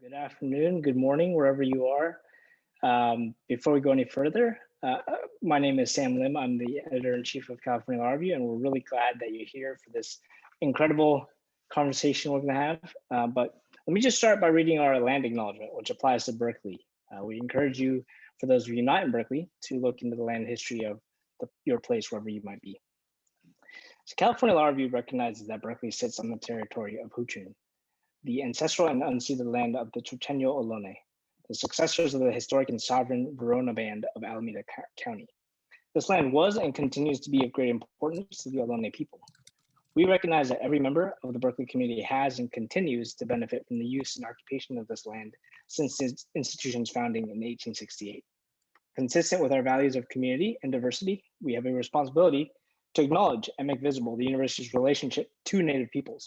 Good afternoon, good morning, wherever you are. Before we go any further, my name is Sam Lim. I'm the editor-in-chief of California Law Review, and we're really glad that you're here for this incredible conversation we're going to have. But let me just start by reading our land acknowledgement, which applies to Berkeley. We encourage you, for those of you not in Berkeley, to look into the land history of your place, wherever you might be. So California Law Review recognizes that Berkeley sits on the territory of Huchun, the ancestral and unceded land of the Chochenyo Ohlone, the successors of the historic and sovereign Verona Band of Alameda County. This land was and continues to be of great importance to the Ohlone people. We recognize that every member of the Berkeley community has and continues to benefit from the use and occupation of this land since its institution's founding in 1868. Consistent with our values of community and diversity, we have a responsibility to acknowledge and make visible the university's relationship to Native peoples.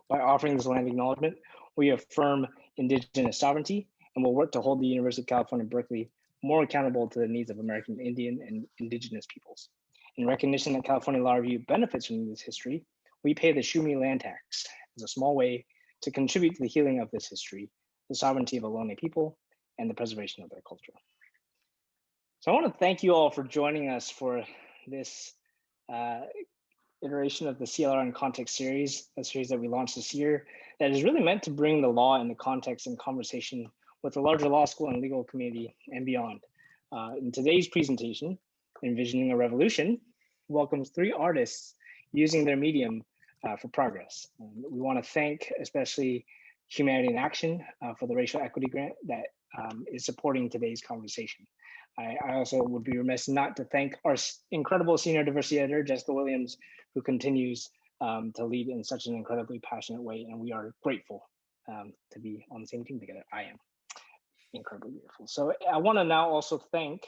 By offering this land acknowledgement, we affirm Indigenous sovereignty and will work to hold the University of California, Berkeley more accountable to the needs of American Indian and Indigenous peoples. In recognition that California Law Review benefits from this history, we pay the Shumi land tax as a small way to contribute to the healing of this history, the sovereignty of Ohlone people, and the preservation of their culture. So I want to thank you all for joining us for this iteration of the CLR in Context series, a series that we launched this year that is really meant to bring the law into context and conversation with the larger law school and legal community and beyond. In today's presentation, Envisioning a Revolution welcomes 3 artists using their medium for progress. We want to thank especially Humanity in Action for the racial equity grant that is supporting today's conversation. I also would be remiss not to thank our incredible senior diversity editor, Jessica Williams, who continues to lead in such an incredibly passionate way. And we are grateful to be on the same team together. I am incredibly grateful. So I want to now also thank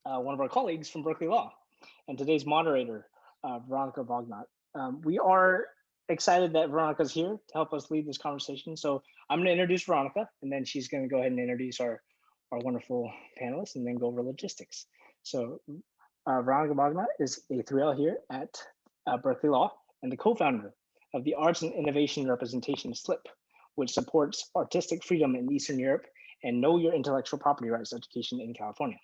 one of our colleagues from Berkeley Law and today's moderator, Veronica Bognot. We are excited that Veronica's here to help us lead this conversation. So I'm going to introduce Veronica, and then she's going to go ahead and introduce our wonderful panelists and then go over logistics. So Veronica Bognot is a 3L here at Berkeley Law and the co-founder of the Arts and Innovation Representation SLIP, which supports artistic freedom in Eastern Europe and know your intellectual property rights education in California.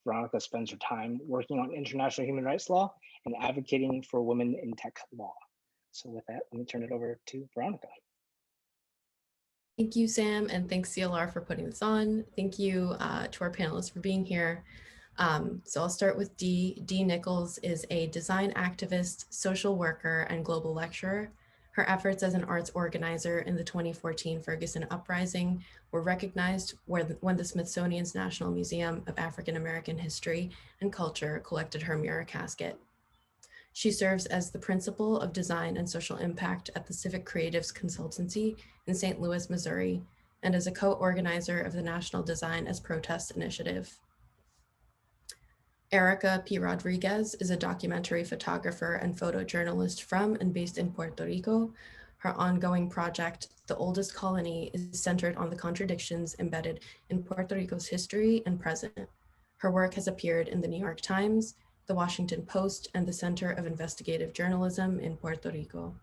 Veronica spends her time working on international human rights law and advocating for women in tech law. So with that, let me turn it over to Veronica. Thank you, Sam, and thanks CLR for putting this on. Thank you to our panelists for being here. So I'll start with Dee. Dee Nichols is a design activist, social worker, and global lecturer. Her efforts as an arts organizer in the 2014 Ferguson Uprising were recognized when the Smithsonian's National Museum of African American History and Culture collected her mirror casket. She serves as the principal of design and social impact at the Civic Creatives Consultancy in St. Louis, Missouri, and as a co-organizer of the National Design as Protest Initiative. Erika P. Rodriguez is a documentary photographer and photojournalist from and based in Puerto Rico. Her ongoing project, The Oldest Colony, is centered on the contradictions embedded in Puerto Rico's history and present. Her work has appeared in the New York Times, the Washington Post, and the Center of Investigative Journalism in Puerto Rico.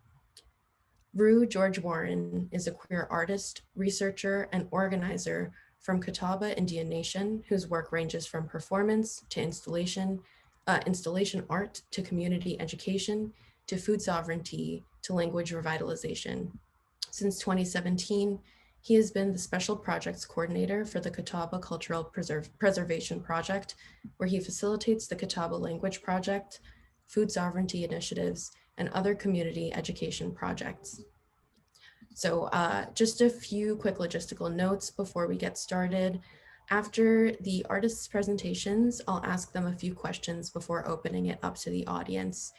Rue George Warren is a queer artist, researcher, and organizer from Catawba Indian Nation, whose work ranges from performance to installation art to community education to food sovereignty to language revitalization. Since 2017, he has been the Special Projects Coordinator for the Catawba Cultural Preservation Project, where he facilitates the Catawba Language Project, food sovereignty initiatives, and other community education projects. So just a few quick logistical notes before we get started. After the artists' presentations, I'll ask them a few questions before opening it up to the audience.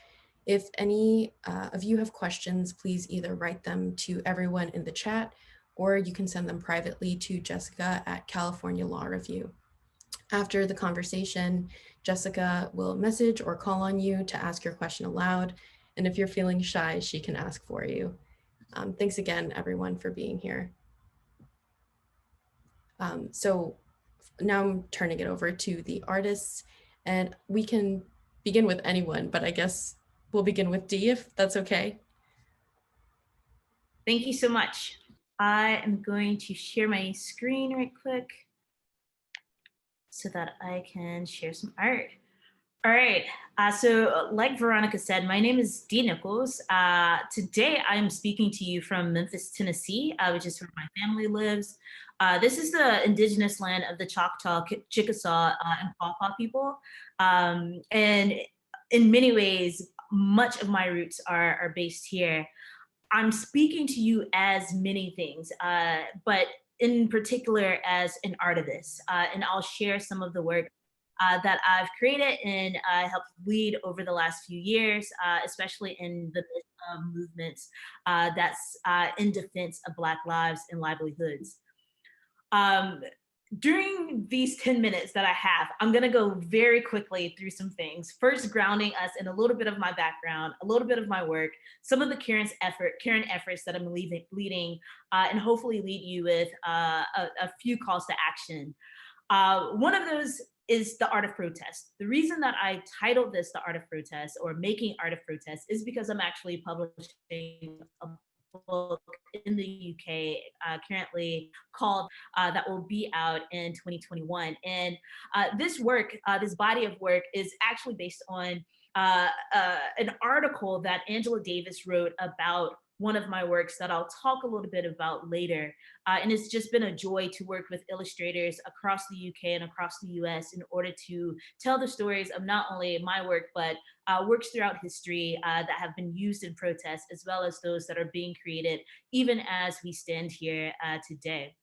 If any of you have questions, please either write them to everyone in the chat, or you can send them privately to Jessica at California Law Review. After the conversation, Jessica will message or call on you to ask your question aloud. And if you're feeling shy, she can ask for you. Thanks again, everyone, for being here. So now I'm turning it over to the artists, and we can begin with anyone, but I guess we'll begin with Dee, if that's okay. Thank you so much. I am going to share my screen right quick so that I can share some art. All right. So, like Veronica said, my name is Dee Nichols. Today, I am speaking to you from Memphis, Tennessee, which is where my family lives. This is the indigenous land of the Choctaw, Chickasaw, and Paw people. And in many ways, much of my roots are based here. I'm speaking to you as many things, but in particular as an artivist. And I'll share some of the work that I've created and helped lead over the last few years, especially in the midst of movements that's in defense of Black lives and livelihoods. During these 10 minutes that I have, I'm gonna go very quickly through some things. First, grounding us in a little bit of my background, a little bit of my work, some of the current efforts that I'm leading, and hopefully lead you with a few calls to action. One of those is the art of protest. The reason that I titled this the art of protest or making art of protest is because I'm actually publishing a book in the UK currently called that will be out in 2021. And this work, this body of work is actually based on an article that Angela Davis wrote about one of my works that I'll talk a little bit about later. And it's just been a joy to work with illustrators across the UK and across the US in order to tell the stories of not only my work, but works throughout history that have been used in protest, as well as those that are being created even as we stand here today.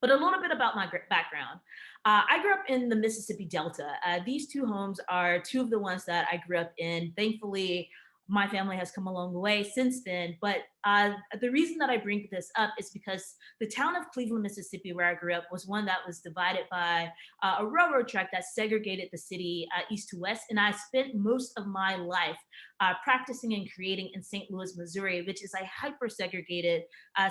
But a little bit about my background. I grew up in the Mississippi Delta. These two homes are two of the ones that I grew up in. Thankfully, my family has come a long way since then. But the reason that I bring this up is because the town of Cleveland, Mississippi, where I grew up, was one that was divided by a railroad track that segregated the city east to west. And I spent most of my life practicing and creating in St. Louis, Missouri, which is a hyper-segregated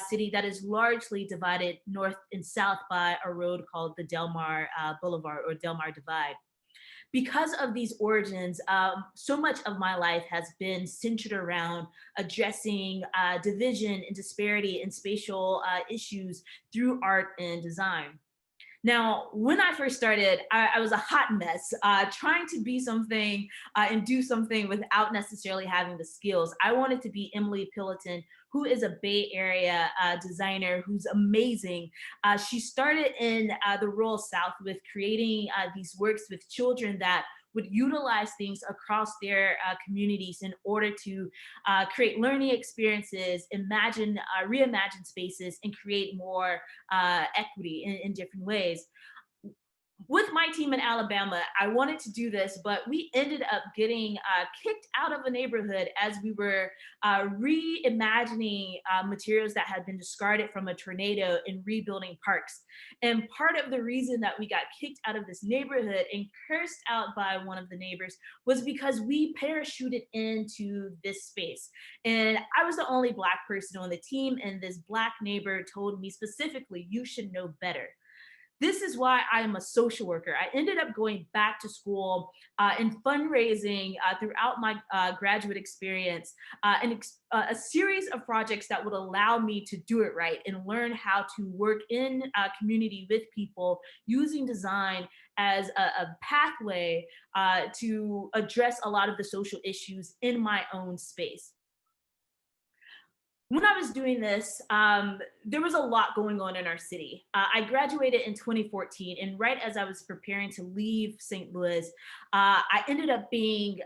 city that is largely divided north and south by a road called the Delmar Boulevard or Delmar Divide. Because of these origins, so much of my life has been centered around addressing division and disparity and spatial issues through art and design. Now, when I first started, I was a hot mess, trying to be something and do something without necessarily having the skills. I wanted to be Emily Pillaton, who is a Bay Area designer who's amazing. She started in the rural South with creating these works with children that would utilize things across their communities in order to create learning experiences, reimagine spaces, and create more equity in different ways. With my team in Alabama, I wanted to do this, but we ended up getting kicked out of a neighborhood as we were reimagining materials that had been discarded from a tornado and rebuilding parks. And part of the reason that we got kicked out of this neighborhood and cursed out by one of the neighbors was because we parachuted into this space. And I was the only Black person on the team, and this Black neighbor told me specifically, "You should know better." This is why I am a social worker. I ended up going back to school and fundraising throughout my graduate experience and a series of projects that would allow me to do it right and learn how to work in community with people using design as a pathway to address a lot of the social issues in my own space. When I was doing this, there was a lot going on in our city. I graduated in 2014, and right as I was preparing to leave St. Louis, I ended up being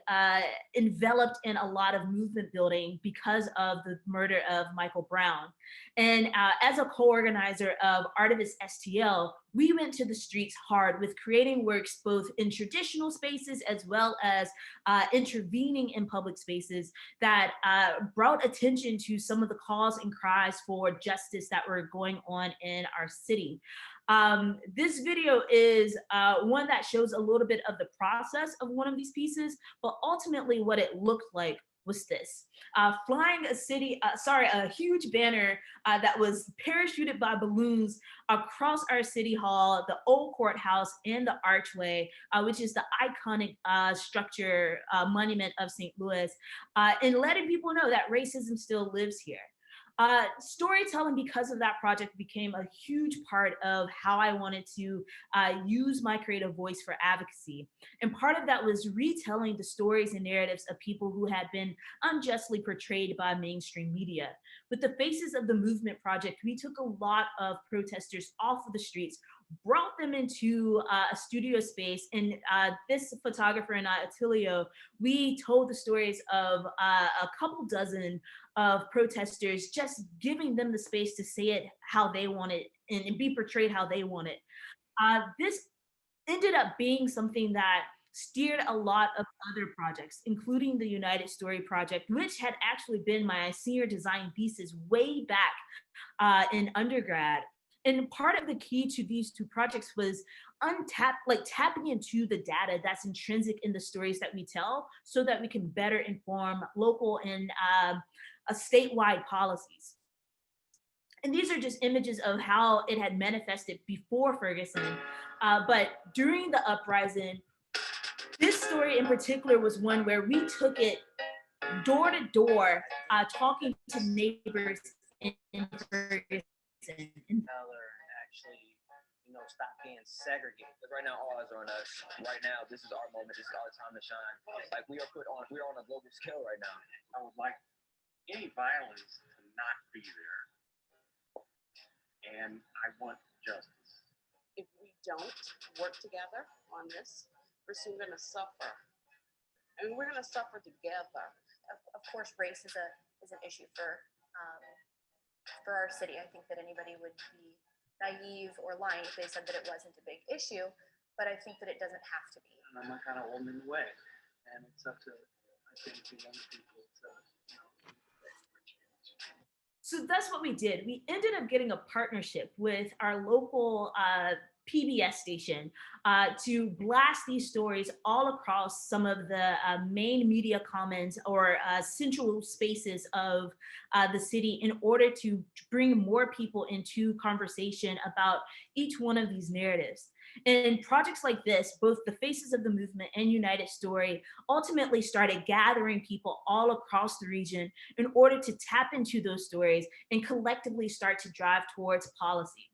enveloped in a lot of movement building because of the murder of Michael Brown. And as a co-organizer of Artivists STL, we went to the streets hard with creating works both in traditional spaces as well as intervening in public spaces that brought attention to some of the calls and cries for justice that were going on in our city. This video is one that shows a little bit of the process of one of these pieces, but ultimately what it looked like was this. Flying a huge banner that was parachuted by balloons across our city hall, the old courthouse, and the archway, which is the iconic structure monument of St. Louis, and letting people know that racism still lives here. Storytelling, because of that project, became a huge part of how I wanted to use my creative voice for advocacy. And part of that was retelling the stories and narratives of people who had been unjustly portrayed by mainstream media. With the Faces of the Movement project, we took a lot of protesters off of the streets, brought them into a studio space, and this photographer and I, Attilio, we told the stories of a couple dozen of protesters, just giving them the space to say it how they want it and be portrayed how they want it. This ended up being something that steered a lot of other projects, including the United Story project, which had actually been my senior design thesis way back in undergrad. And part of the key to these two projects was tapping into the data that's intrinsic in the stories that we tell, so that we can better inform local and statewide policies. And these are just images of how it had manifested before Ferguson. But during the uprising, this story in particular was one where we took it door to door, talking to neighbors in Ferguson. Actually, stop being segregated. Because right now, all eyes are on us. Right now, this is our moment. This is our time to shine. Like, we're on a global scale right now. I would like any violence to not be there. And I want justice. If we don't work together on this, we're soon going to suffer. And we're going to suffer together. Of course, race is an issue for our city. I think that anybody would be naive or lying if they said that it wasn't a big issue, but I think that it doesn't have to be. And I'm not kind of holding in the way. And it's up to, I think, the young people to, So that's what we did. We ended up getting a partnership with our local PBS station to blast these stories all across some of the main media commons or central spaces of the city, in order to bring more people into conversation about each one of these narratives. And projects like this, both the Faces of the Movement and United Story, ultimately started gathering people all across the region in order to tap into those stories and collectively start to drive towards policy.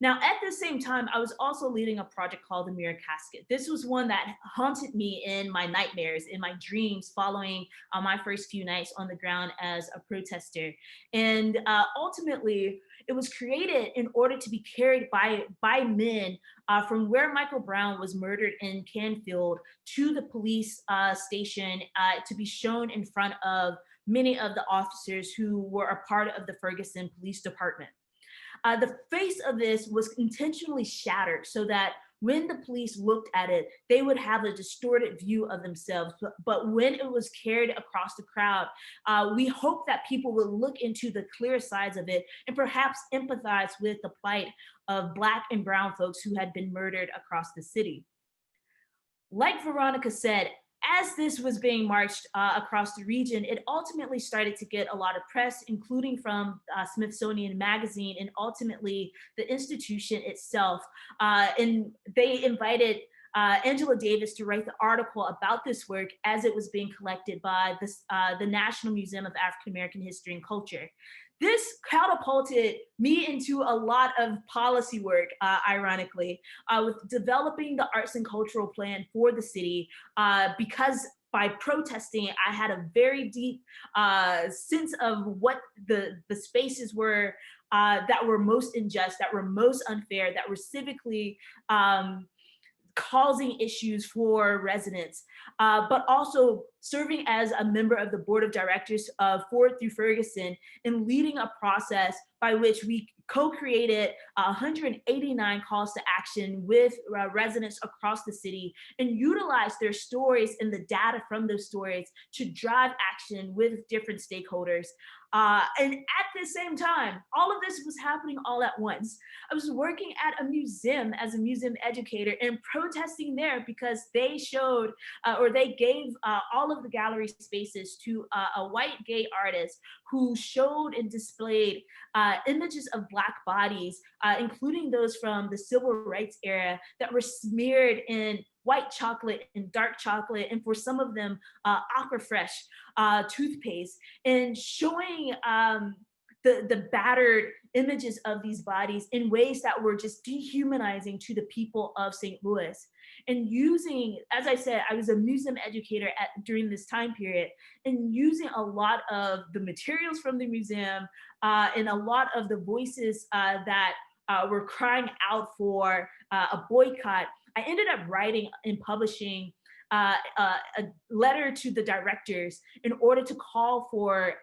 Now, at the same time, I was also leading a project called the Mirror Casket. This was one that haunted me in my nightmares, in my dreams, following my first few nights on the ground as a protester. And ultimately, it was created in order to be carried by men from where Michael Brown was murdered in Canfield to the police station, to be shown in front of many of the officers who were a part of the Ferguson Police Department. The face of this was intentionally shattered so that when the police looked at it, they would have a distorted view of themselves. But when it was carried across the crowd, we hope that people would look into the clear sides of it and perhaps empathize with the plight of Black and brown folks who had been murdered across the city. Like Veronica said, as this was being marched across the region, it ultimately started to get a lot of press, including from Smithsonian Magazine and ultimately the institution itself. And they invited Angela Davis to write the article about this work as it was being collected by the National Museum of African American History and Culture. This catapulted me into a lot of policy work, ironically, with developing the arts and cultural plan for the city, because by protesting, I had a very deep sense of what the spaces were that were most unjust, that were most unfair, that were civically causing issues for residents, but also serving as a member of the board of directors of Forward Through Ferguson and leading a process by which we co-created 189 calls to action with residents across the city and utilized their stories and the data from those stories to drive action with different stakeholders. And at the same time, all of this was happening all at once. I was working at a museum as a museum educator and protesting there because they showed, or they gave all of the gallery spaces to a white gay artist who showed and displayed images of Black bodies, including those from the civil rights era, that were smeared in white chocolate and dark chocolate, and for some of them, Aquafresh toothpaste, and showing the battered images of these bodies in ways that were just dehumanizing to the people of St. Louis. And using, as I said, I was a museum educator during this time period, and using a lot of the materials from the museum and a lot of the voices that were crying out for a boycott, I ended up writing and publishing a letter to the directors in order to call for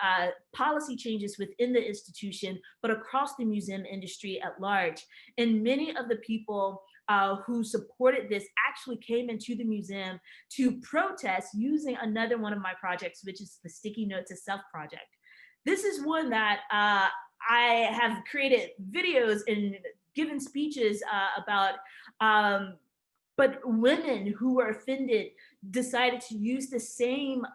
policy changes within the institution, but across the museum industry at large. And many of the people who supported this actually came into the museum to protest using another one of my projects, which is the Sticky Note to Self project. This is one that I have created videos and given speeches about, but women who were offended decided to use the same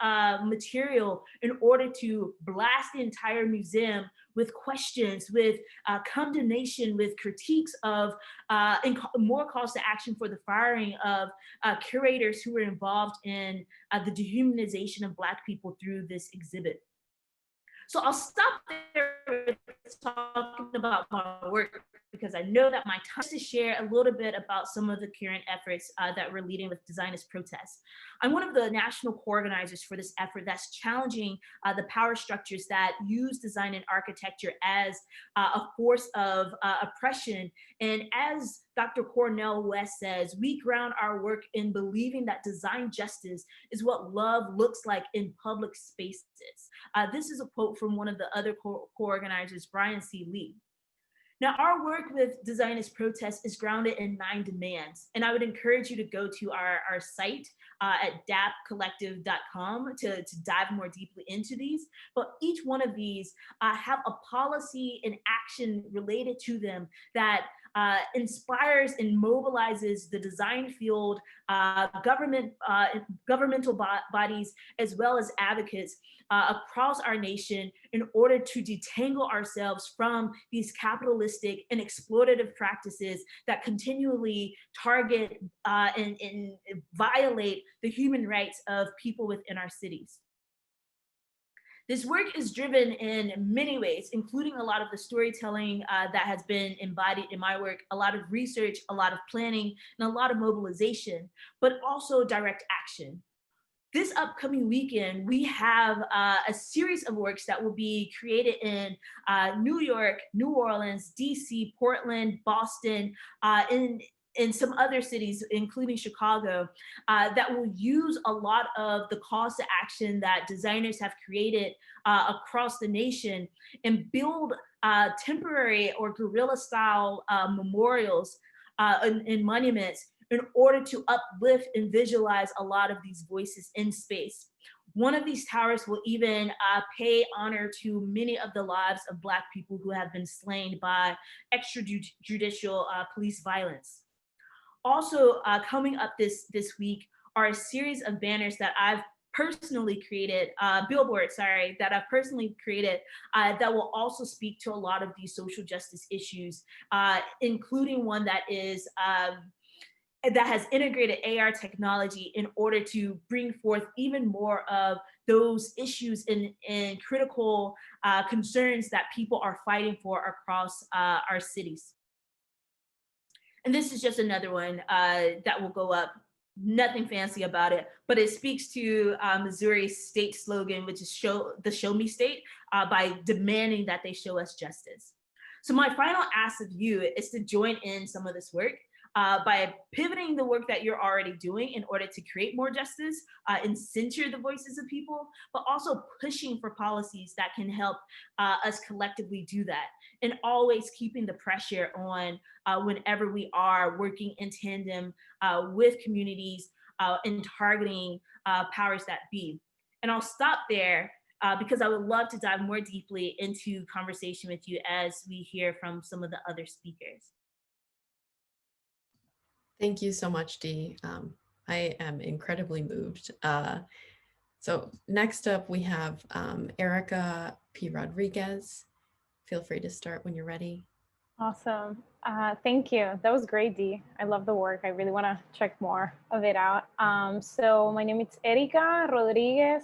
material in order to blast the entire museum with questions, with condemnation, with critiques of more calls to action for the firing of curators who were involved in the dehumanization of Black people through this exhibit. So I'll stop there with talking about my work, because I know that my time is to share a little bit about some of the current efforts that we're leading with Designers Protest. I'm one of the national co-organizers for this effort that's challenging the power structures that use design and architecture as a force of oppression. And as Dr. Cornel West says, we ground our work in believing that design justice is what love looks like in public spaces. This is a quote from one of the other co-organizers, Brian C. Lee. Now, our work with Designers Protest is grounded in 9 demands, and I would encourage you to go to our site at dapcollective.com to dive more deeply into these. But each one of these have a policy and action related to them that inspires and mobilizes the design field, governmental bodies, as well as advocates across our nation in order to detangle ourselves from these capitalistic and exploitative practices that continually target and violate the human rights of people within our cities. This work is driven in many ways, including a lot of the storytelling that has been embodied in my work, a lot of research, a lot of planning, and a lot of mobilization, but also direct action. This upcoming weekend, we have a series of works that will be created in New York, New Orleans, DC, Portland, Boston, in some other cities, including Chicago, that will use a lot of the calls to action that designers have created across the nation and build temporary or guerrilla style memorials and monuments in order to uplift and visualize a lot of these voices in space. One of these towers will even pay honor to many of the lives of Black people who have been slain by extrajudicial police violence. Also coming up this week are a series of banners that I've personally created, billboards, sorry, that I've personally created that will also speak to a lot of these social justice issues, including one that is that has integrated AR technology in order to bring forth even more of those issues and critical concerns that people are fighting for across our cities. And this is just another one that will go up. Nothing fancy about it, but it speaks to Missouri's state slogan, which is show me state, by demanding that they show us justice. So my final ask of you is to join in some of this work by pivoting the work that you're already doing in order to create more justice and center the voices of people, but also pushing for policies that can help us collectively do that. And always keeping the pressure on whenever we are working in tandem with communities and targeting powers that be. And I'll stop there because I would love to dive more deeply into conversation with you as we hear from some of the other speakers. Thank you so much, Dee. I am incredibly moved. So next up we have Erika P. Rodriguez. Feel free to start when you're ready. Awesome. Thank you. That was great, Dee. I love the work. I really want to check more of it out. So my name is Erika Rodriguez.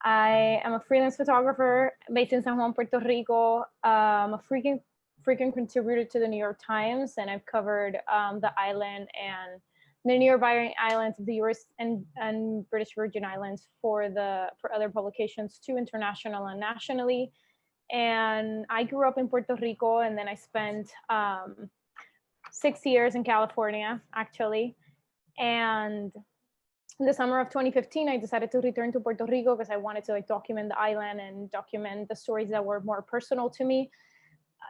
I am a freelance photographer based in San Juan, Puerto Rico. I'm a frequent contributor to the New York Times, and I've covered the island and the nearby islands of the US and British Virgin Islands for other publications too, international and nationally. And I grew up in Puerto Rico, and then I spent 6 years in California, actually. And in the summer of 2015, I decided to return to Puerto Rico because I wanted to document the island and document the stories that were more personal to me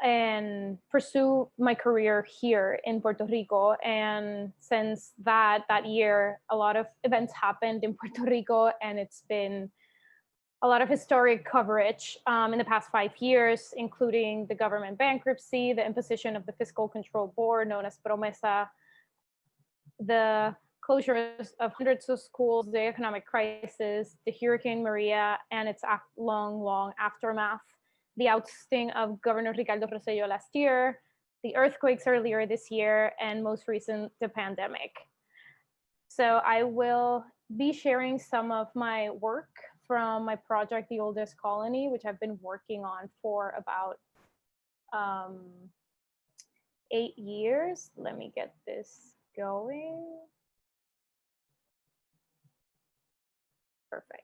and pursue my career here in Puerto Rico. And since that year, a lot of events happened in Puerto Rico, and it's been a lot of historic coverage in the past 5 years, including the government bankruptcy, the imposition of the Fiscal Control Board, known as Promesa, the closures of hundreds of schools, the economic crisis, the Hurricane Maria and its long aftermath, the ousting of Governor Ricardo Rosselló last year, the earthquakes earlier this year, and most recent, the pandemic. So I will be sharing some of my work from my project, The Oldest Colony, which I've been working on for about 8 years. Let me get this going. Perfect.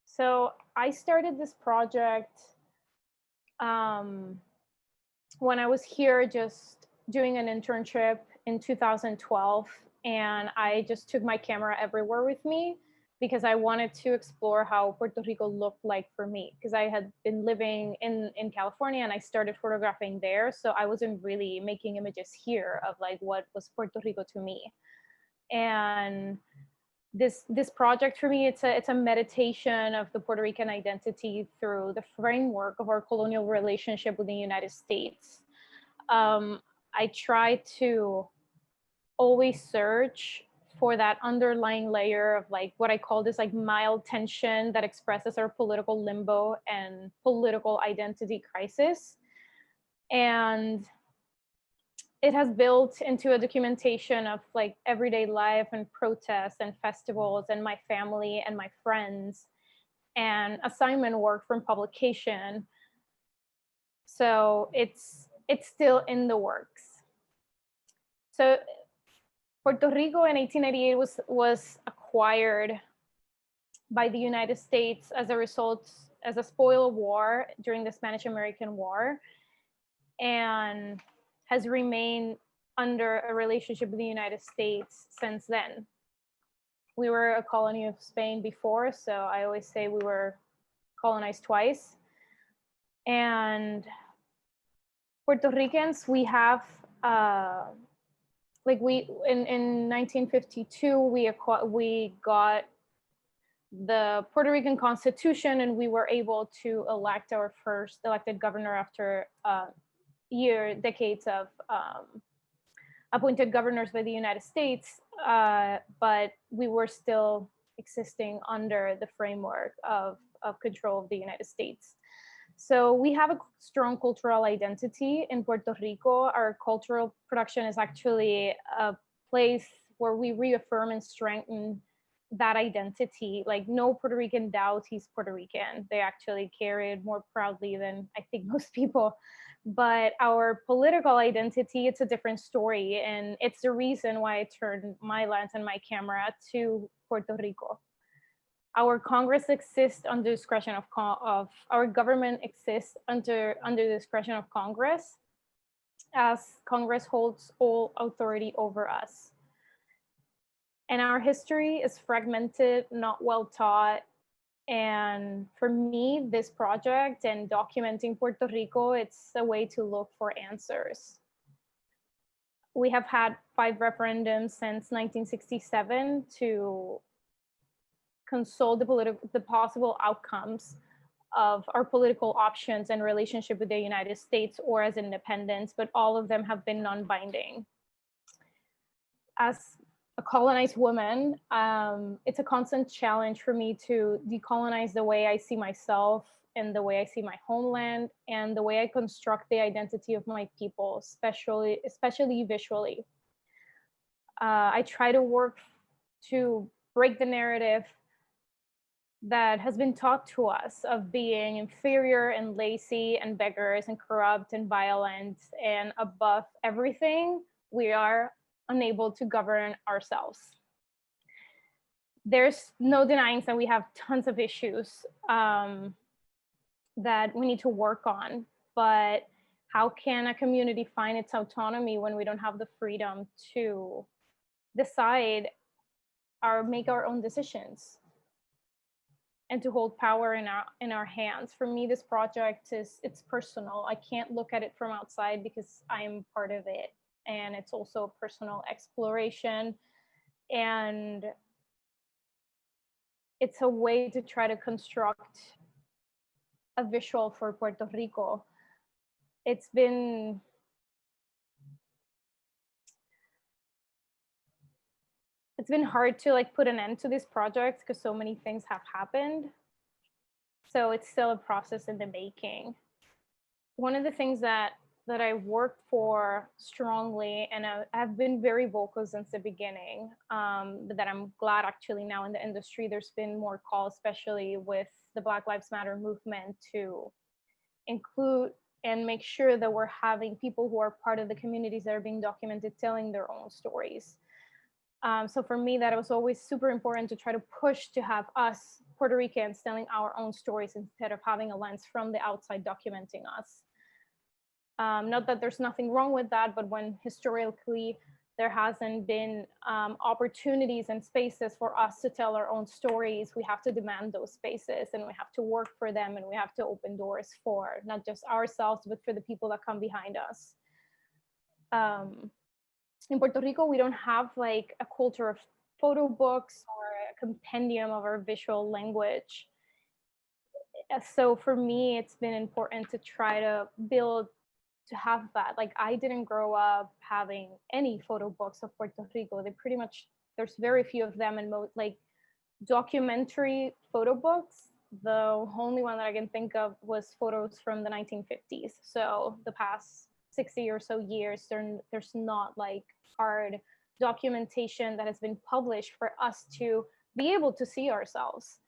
So I started this project when I was here just doing an internship in 2012, and I just took my camera everywhere with me because I wanted to explore how Puerto Rico looked like for me, because I had been living in California and I started photographing there, so I wasn't really making images here of like what was Puerto Rico to me. And this project for me, it's a meditation of the Puerto Rican identity through the framework of our colonial relationship with the United States. I try to always search for that underlying layer of like what I call this like mild tension that expresses our political limbo and political identity crisis. And it has built into a documentation of like everyday life and protests and festivals and my family and my friends and assignment work from publication. So it's still in the works. So Puerto Rico in 1888 was acquired by the United States as a result, as a spoil of war during the Spanish-American War, and has remained under a relationship with the United States since then. We were a colony of Spain before, so I always say we were colonized twice. And Puerto Ricans, we have, like in 1952, we got the Puerto Rican Constitution, and we were able to elect our first elected governor after decades of appointed governors by the United States, but we were still existing under the framework of control of the United States. So we have a strong cultural identity in Puerto Rico. Our cultural production is actually a place where we reaffirm and strengthen that identity. Like no Puerto Rican doubts he's Puerto Rican. They actually carry it more proudly than I think most people. But our political identity, it's a different story. And it's the reason why I turned my lens and my camera to Puerto Rico. Our Congress exists under discretion of our government exists under the discretion of Congress, as Congress holds all authority over us. And our history is fragmented, not well taught. And for me, this project and documenting Puerto Rico, it's a way to look for answers. We have had 5 referendums since 1967 to consult the possible outcomes of our political options and relationship with the United States or as independents, but all of them have been non-binding. As a colonized woman, it's a constant challenge for me to decolonize the way I see myself and the way I see my homeland and the way I construct the identity of my people, especially visually. I try to work to break the narrative that has been taught to us of being inferior and lazy and beggars and corrupt and violent, and above everything, we are unable to govern ourselves. There's no denying that we have tons of issues that we need to work on, but how can a community find its autonomy when we don't have the freedom to decide or make our own decisions and to hold power in our hands? For me, this project it's personal. I can't look at it from outside because I'm part of it, and it's also a personal exploration, and it's a way to try to construct a visual for Puerto Rico. It's been hard to like put an end to this project because so many things have happened. So it's still a process in the making. One of the things that I worked for strongly, and I've been very vocal since the beginning, that I'm glad actually now in the industry, there's been more calls, especially with the Black Lives Matter movement, to include and make sure that we're having people who are part of the communities that are being documented telling their own stories. So for me, that was always super important to try to push to have us Puerto Ricans telling our own stories instead of having a lens from the outside documenting us. Not that there's nothing wrong with that, but when historically there hasn't been opportunities and spaces for us to tell our own stories, we have to demand those spaces, and we have to work for them, and we have to open doors for not just ourselves, but for the people that come behind us. In Puerto Rico, we don't have like a culture of photo books or a compendium of our visual language. So for me, it's been important to try to build to have that. Like, I didn't grow up having any photo books of Puerto Rico. They pretty much, there's very few of them, and like documentary photo books, the only one that I can think of was photos from the 1950s. So the past 60 or so years, there's not like hard documentation that has been published for us to be able to see ourselves.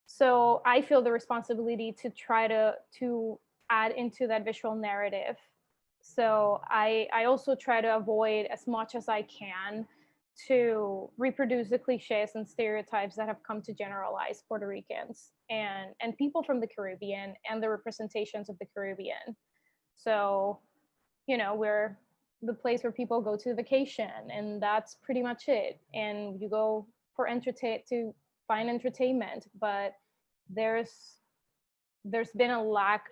So I feel the responsibility to try to add into that visual narrative. So I also try to avoid as much as I can to reproduce the cliches and stereotypes that have come to generalize Puerto Ricans and people from the Caribbean and the representations of the Caribbean. So, you know, we're the place where people go to vacation, and that's pretty much it. And you go for to find entertainment, but there's been a lack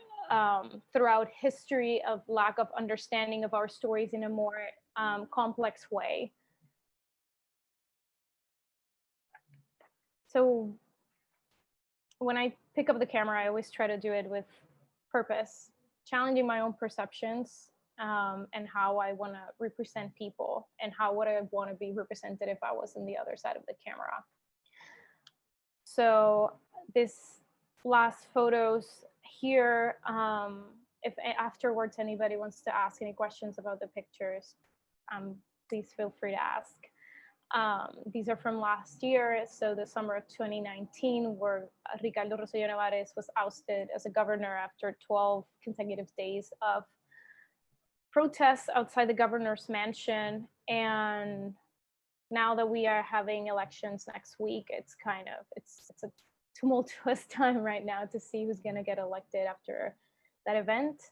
throughout history of lack of understanding of our stories in a more complex way. So when I pick up the camera, I always try to do it with purpose, challenging my own perceptions and how I want to represent people and how would I want to be represented if I was on the other side of the camera. So this last photos here, if afterwards anybody wants to ask any questions about the pictures, please feel free to ask. These are from last year, so the summer of 2019, where Ricardo Rosselló Nevares was ousted as a governor after 12 consecutive days of protests outside the governor's mansion. And now that we are having elections next week, it's a tumultuous time right now to see who's going to get elected after that event.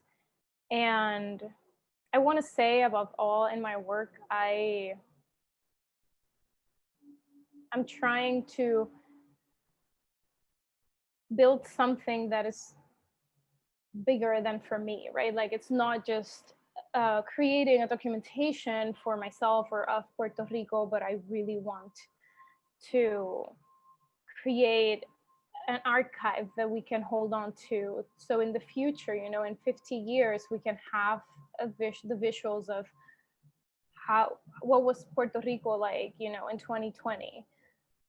And I want to say, above all, in my work, I'm trying to build something that is bigger than for me, right? Like, it's not just creating a documentation for myself or of Puerto Rico, but I really want to create an archive that we can hold on to. So in the future, you know, in 50 years, we can have the visuals of what was Puerto Rico like, you know, in 2020.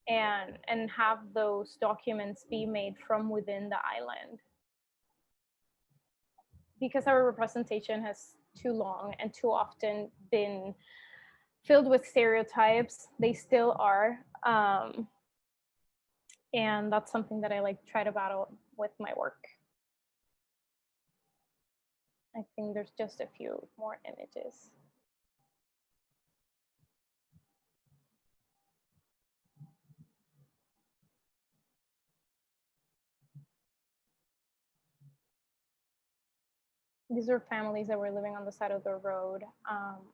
And have those documents be made from within the island. Because our representation has too long and too often been filled with stereotypes. They still are. And that's something that I like try to battle with my work. I think there's just a few more images. These are families that were living on the side of the road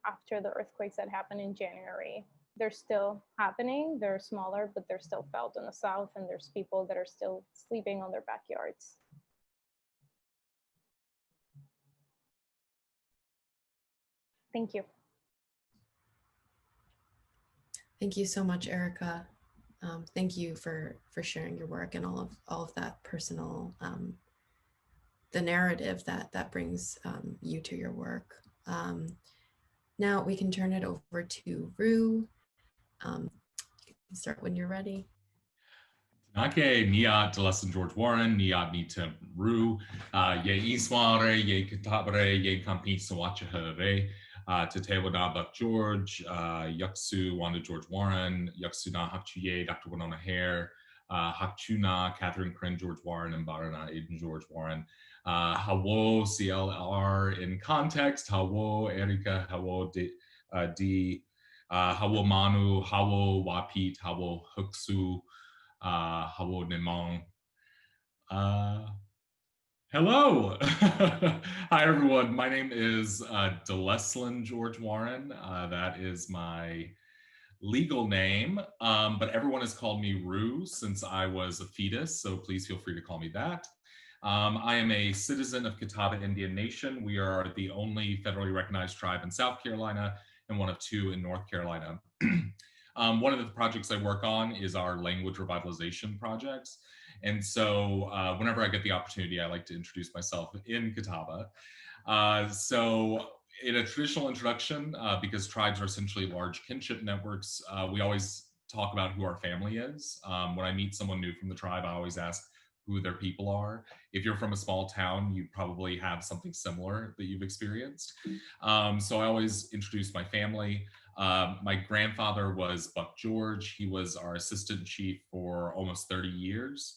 after the earthquakes that happened in January. They're still happening. They're smaller, but they're still felt in the south, and there's people that are still sleeping on their backyards. Thank you. Thank you so much, Erika. Thank you for sharing your work and all of that personal, the narrative that brings you to your work. Now we can turn it over to Rue. You can start when you're ready. Nake niat DeLesslin George Warren, niat nita Rue, ye isware, ye katabare, ye kampi sawachahere, Tetewa Buck George, Yuxu Wanda George Warren, Yuxu Na Hakchuye, Dr. Winona Hare, Hakchuna, Catherine Kryn George Warren, and Barana Aiden George Warren. Hawo CLR in context, Hawo Erika, Hawo D, Hawo Manu, Hawo Wapit, Hawo Huxu, Hawo Nemong. Hello. Hi, everyone. My name is DeLesslin George Warren. That is my legal name, but everyone has called me Rue since I was a fetus, so please feel free to call me that. I am a citizen of Catawba Indian Nation. We are the only federally recognized tribe in South Carolina and one of two in North Carolina. One of the projects I work on is our language revitalization projects. And so whenever I get the opportunity, I like to introduce myself in Catawba. So in a traditional introduction, because tribes are essentially large kinship networks, we always talk about who our family is. When I meet someone new from the tribe, I always ask who their people are. If you're from a small town, you probably have something similar that you've experienced. So I always introduce my family. My grandfather was Buck George. He was our assistant chief for almost 30 years.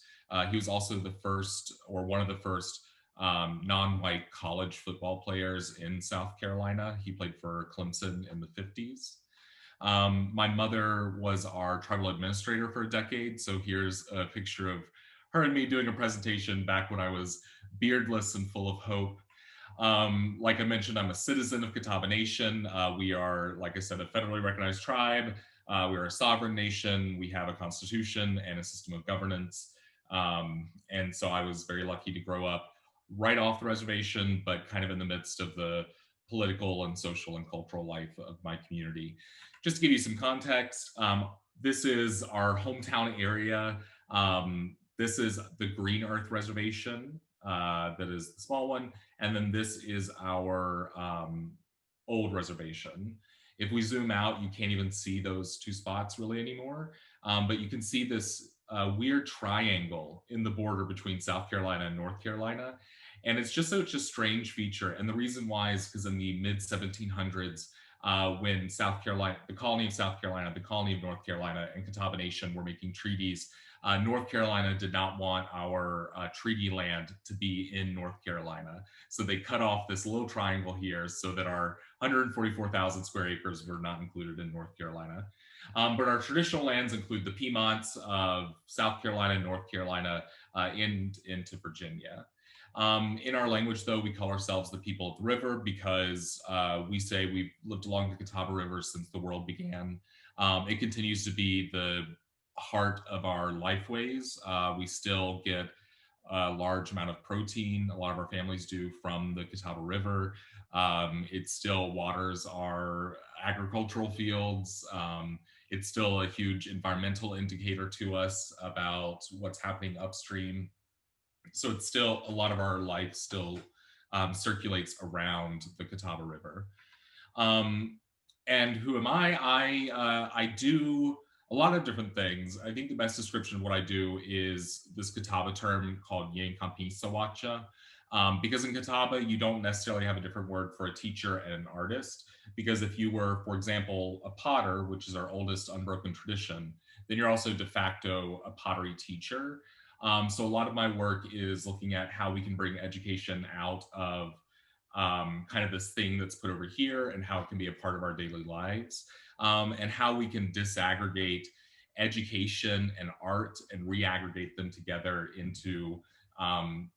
He was also the first, or one of the first, non-white college football players in South Carolina. He played for Clemson in the 50s. My mother was our tribal administrator for a decade. So here's a picture of her and me doing a presentation back when I was beardless and full of hope. Like I mentioned, I'm a citizen of Catawba Nation. We are, like I said, a federally recognized tribe. We are a sovereign nation. We have a constitution and a system of governance. And so I was very lucky to grow up right off the reservation, but kind of in the midst of the political and social and cultural life of my community. Just to give you some context, this is our hometown area. This is the Green Earth Reservation, that is the small one. And then this is our old reservation. If we zoom out, you can't even see those two spots really anymore. But you can see this weird triangle in the border between South Carolina and North Carolina. And it's just such a strange feature. And the reason why is because in the mid 1700s, when South Carolina, the colony of South Carolina, the colony of North Carolina, and Catawba Nation were making treaties, North Carolina did not want our treaty land to be in North Carolina. So they cut off this little triangle here so that our 144,000 square acres were not included in North Carolina. But our traditional lands include the Piedmonts of South Carolina, North Carolina, and into Virginia. In our language, though, we call ourselves the people of the river because we say we've lived along the Catawba River since the world began. It continues to be the heart of our lifeways. We still get a large amount of protein, a lot of our families do, from the Catawba River. It still waters our agricultural fields. It's still a huge environmental indicator to us about what's happening upstream. So it's still, a lot of our life still circulates around the Catawba River. And who am I? I do a lot of different things. I think the best description of what I do is this Catawba term called Yen Kampi Sawacha. Because in Catawba, you don't necessarily have a different word for a teacher and an artist. Because if you were, for example, a potter, which is our oldest unbroken tradition, then you're also de facto a pottery teacher. So a lot of my work is looking at how we can bring education out of kind of this thing that's put over here and how it can be a part of our daily lives, and how we can disaggregate education and art and reaggregate them together into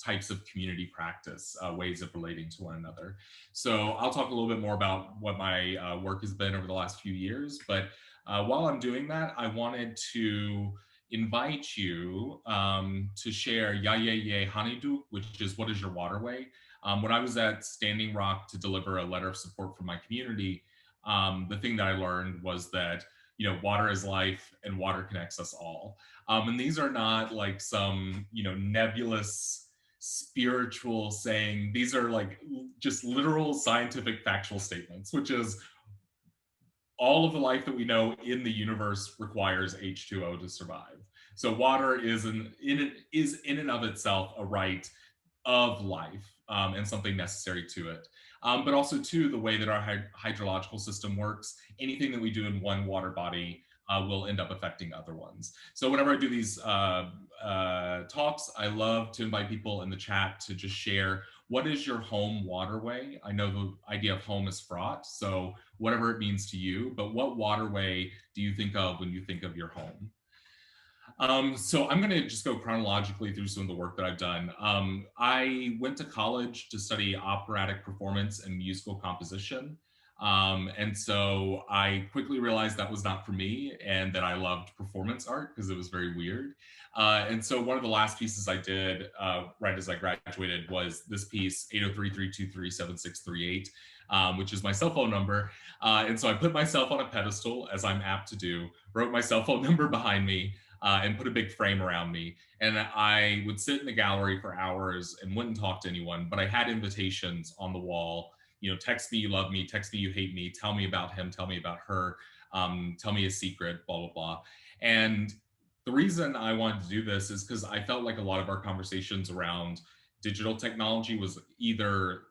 types of community practice, ways of relating to one another. So I'll talk a little bit more about what my work has been over the last few years, but while I'm doing that, I wanted to invite you to share yayeye hanidu, which is what is your waterway. When I was at Standing Rock to deliver a letter of support from my community, the thing that I learned was that, you know, water is life and water connects us all. And these are not like some, you know, nebulous spiritual saying. These are like just literal scientific factual statements, which is all of the life that we know in the universe requires H2O to survive. So water is in and of itself a right of life, and something necessary to it. But also too, the way that our hydrological system works, anything that we do in one water body will end up affecting other ones. So whenever I do these talks, I love to invite people in the chat to just share, what is your home waterway? I know the idea of home is fraught, so whatever it means to you, but what waterway do you think of when you think of your home? So I'm going to just go chronologically through some of the work that I've done. I went to college to study operatic performance and musical composition. And so I quickly realized that was not for me and that I loved performance art because it was very weird. And so one of the last pieces I did right as I graduated was this piece, 803-323-7638, which is my cell phone number. And so I put myself on a pedestal, as I'm apt to do, wrote my cell phone number behind me, and put a big frame around me. And I would sit in the gallery for hours and wouldn't talk to anyone, but I had invitations on the wall, you know, text me you love me, text me you hate me, tell me about him, tell me about her, tell me a secret, blah, blah, blah. And the reason I wanted to do this is because I felt like a lot of our conversations around digital technology was either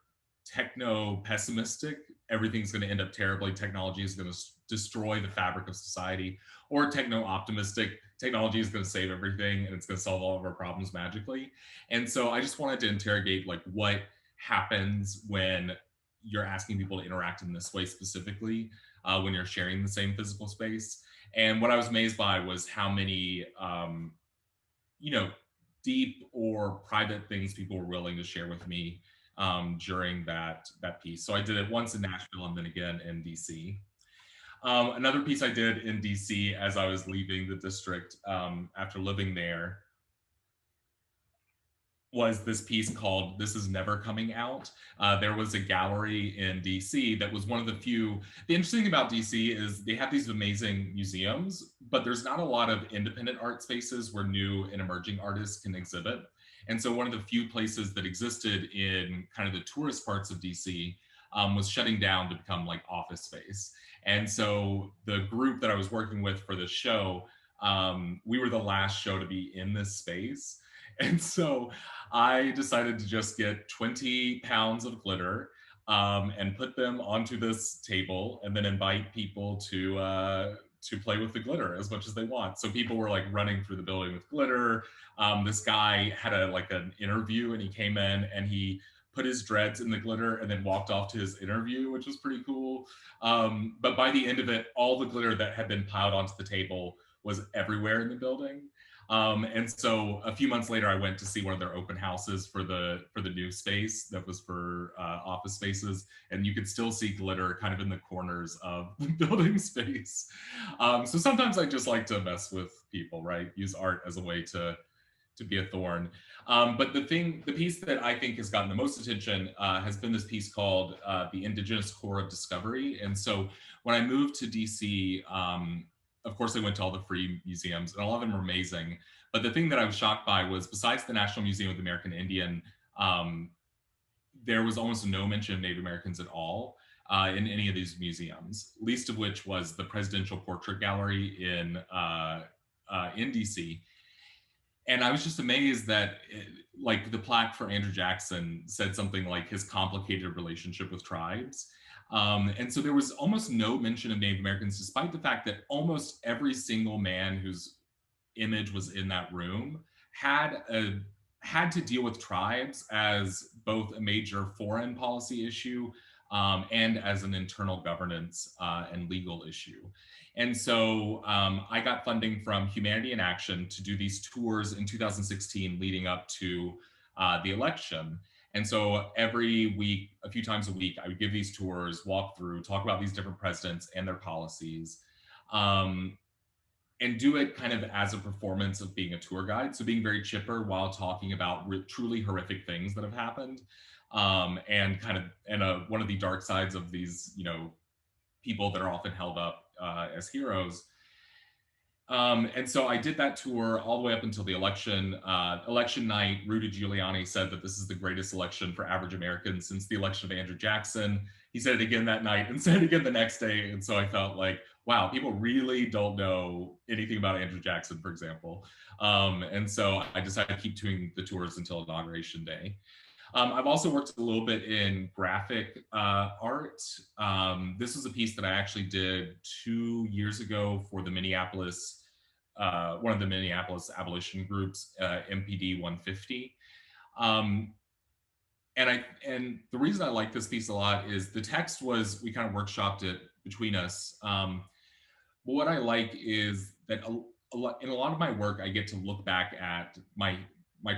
techno-pessimistic, everything's going to end up terribly, technology is going to destroy the fabric of society, or techno-optimistic, technology is going to save everything and it's going to solve all of our problems magically. And so I just wanted to interrogate like what happens when you're asking people to interact in this way specifically, when you're sharing the same physical space. And what I was amazed by was how many, you know, deep or private things people were willing to share with me during that piece. So I did it once in Nashville and then again in DC. Another piece I did in DC as I was leaving the district after living there was this piece called This Is Never Coming Out. There was a gallery in DC that was one of the few. The interesting thing about DC is they have these amazing museums, but there's not a lot of independent art spaces where new and emerging artists can exhibit. And so one of the few places that existed in kind of the tourist parts of DC was shutting down to become like office space. And so the group that I was working with for this show, we were the last show to be in this space. And so I decided to just get 20 pounds of glitter and put them onto this table and then invite people to play with the glitter as much as they want. So people were like running through the building with glitter. This guy had an interview and he came in and he put his dreads in the glitter and then walked off to his interview, which was pretty cool. But by the end of it, all the glitter that had been piled onto the table was everywhere in the building. And so a few months later, I went to see one of their open houses for the new space that was for office spaces, and you could still see glitter kind of in the corners of the building space. So sometimes I just like to mess with people, right? Use art as a way to be a thorn. But the piece that I think has gotten the most attention has been this piece called The Indigenous Core of Discovery. And so when I moved to DC, of course, I went to all the free museums, and a lot of them were amazing. But the thing that I was shocked by was, besides the National Museum of the American Indian, there was almost no mention of Native Americans at all in any of these museums, least of which was the Presidential Portrait Gallery in DC. And I was just amazed that like the plaque for Andrew Jackson said something like his complicated relationship with tribes. And so there was almost no mention of Native Americans, despite the fact that almost every single man whose image was in that room had to deal with tribes as both a major foreign policy issue and as an internal governance and legal issue. And so I got funding from Humanity in Action to do these tours in 2016 leading up to the election. And so every week, a few times a week, I would give these tours, walk through, talk about these different presidents and their policies, and do it kind of as a performance of being a tour guide. So being very chipper while talking about truly horrific things that have happened, and kind of one of the dark sides of these, you know, people that are often held up as heroes. And so I did that tour all the way up until the election. Election night, Rudy Giuliani said that this is the greatest election for average Americans since the election of Andrew Jackson. He said it again that night and said it again the next day. And so I felt like, wow, people really don't know anything about Andrew Jackson, for example. And so I decided to keep doing the tours until Inauguration Day. I've also worked a little bit in graphic art. This was a piece that I actually did 2 years ago for the Minneapolis, one of the Minneapolis abolition groups, MPD 150. And the reason I like this piece a lot is the text was, we kind of workshopped it between us. But what I like is that in a lot of my work, I get to look back at my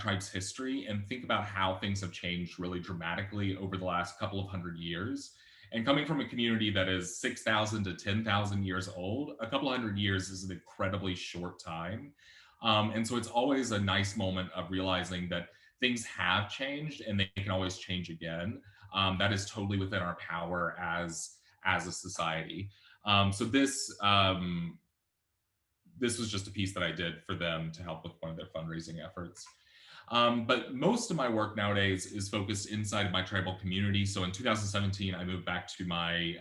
tribe's history and think about how things have changed really dramatically over the last couple of hundred years. And coming from a community that is 6,000 to 10,000 years old, a couple hundred years is an incredibly short time. And so it's always a nice moment of realizing that things have changed and they can always change again. That is totally within our power as a society. So this was just a piece that I did for them to help with one of their fundraising efforts. But most of my work nowadays is focused inside of my tribal community. So in 2017, I moved back to my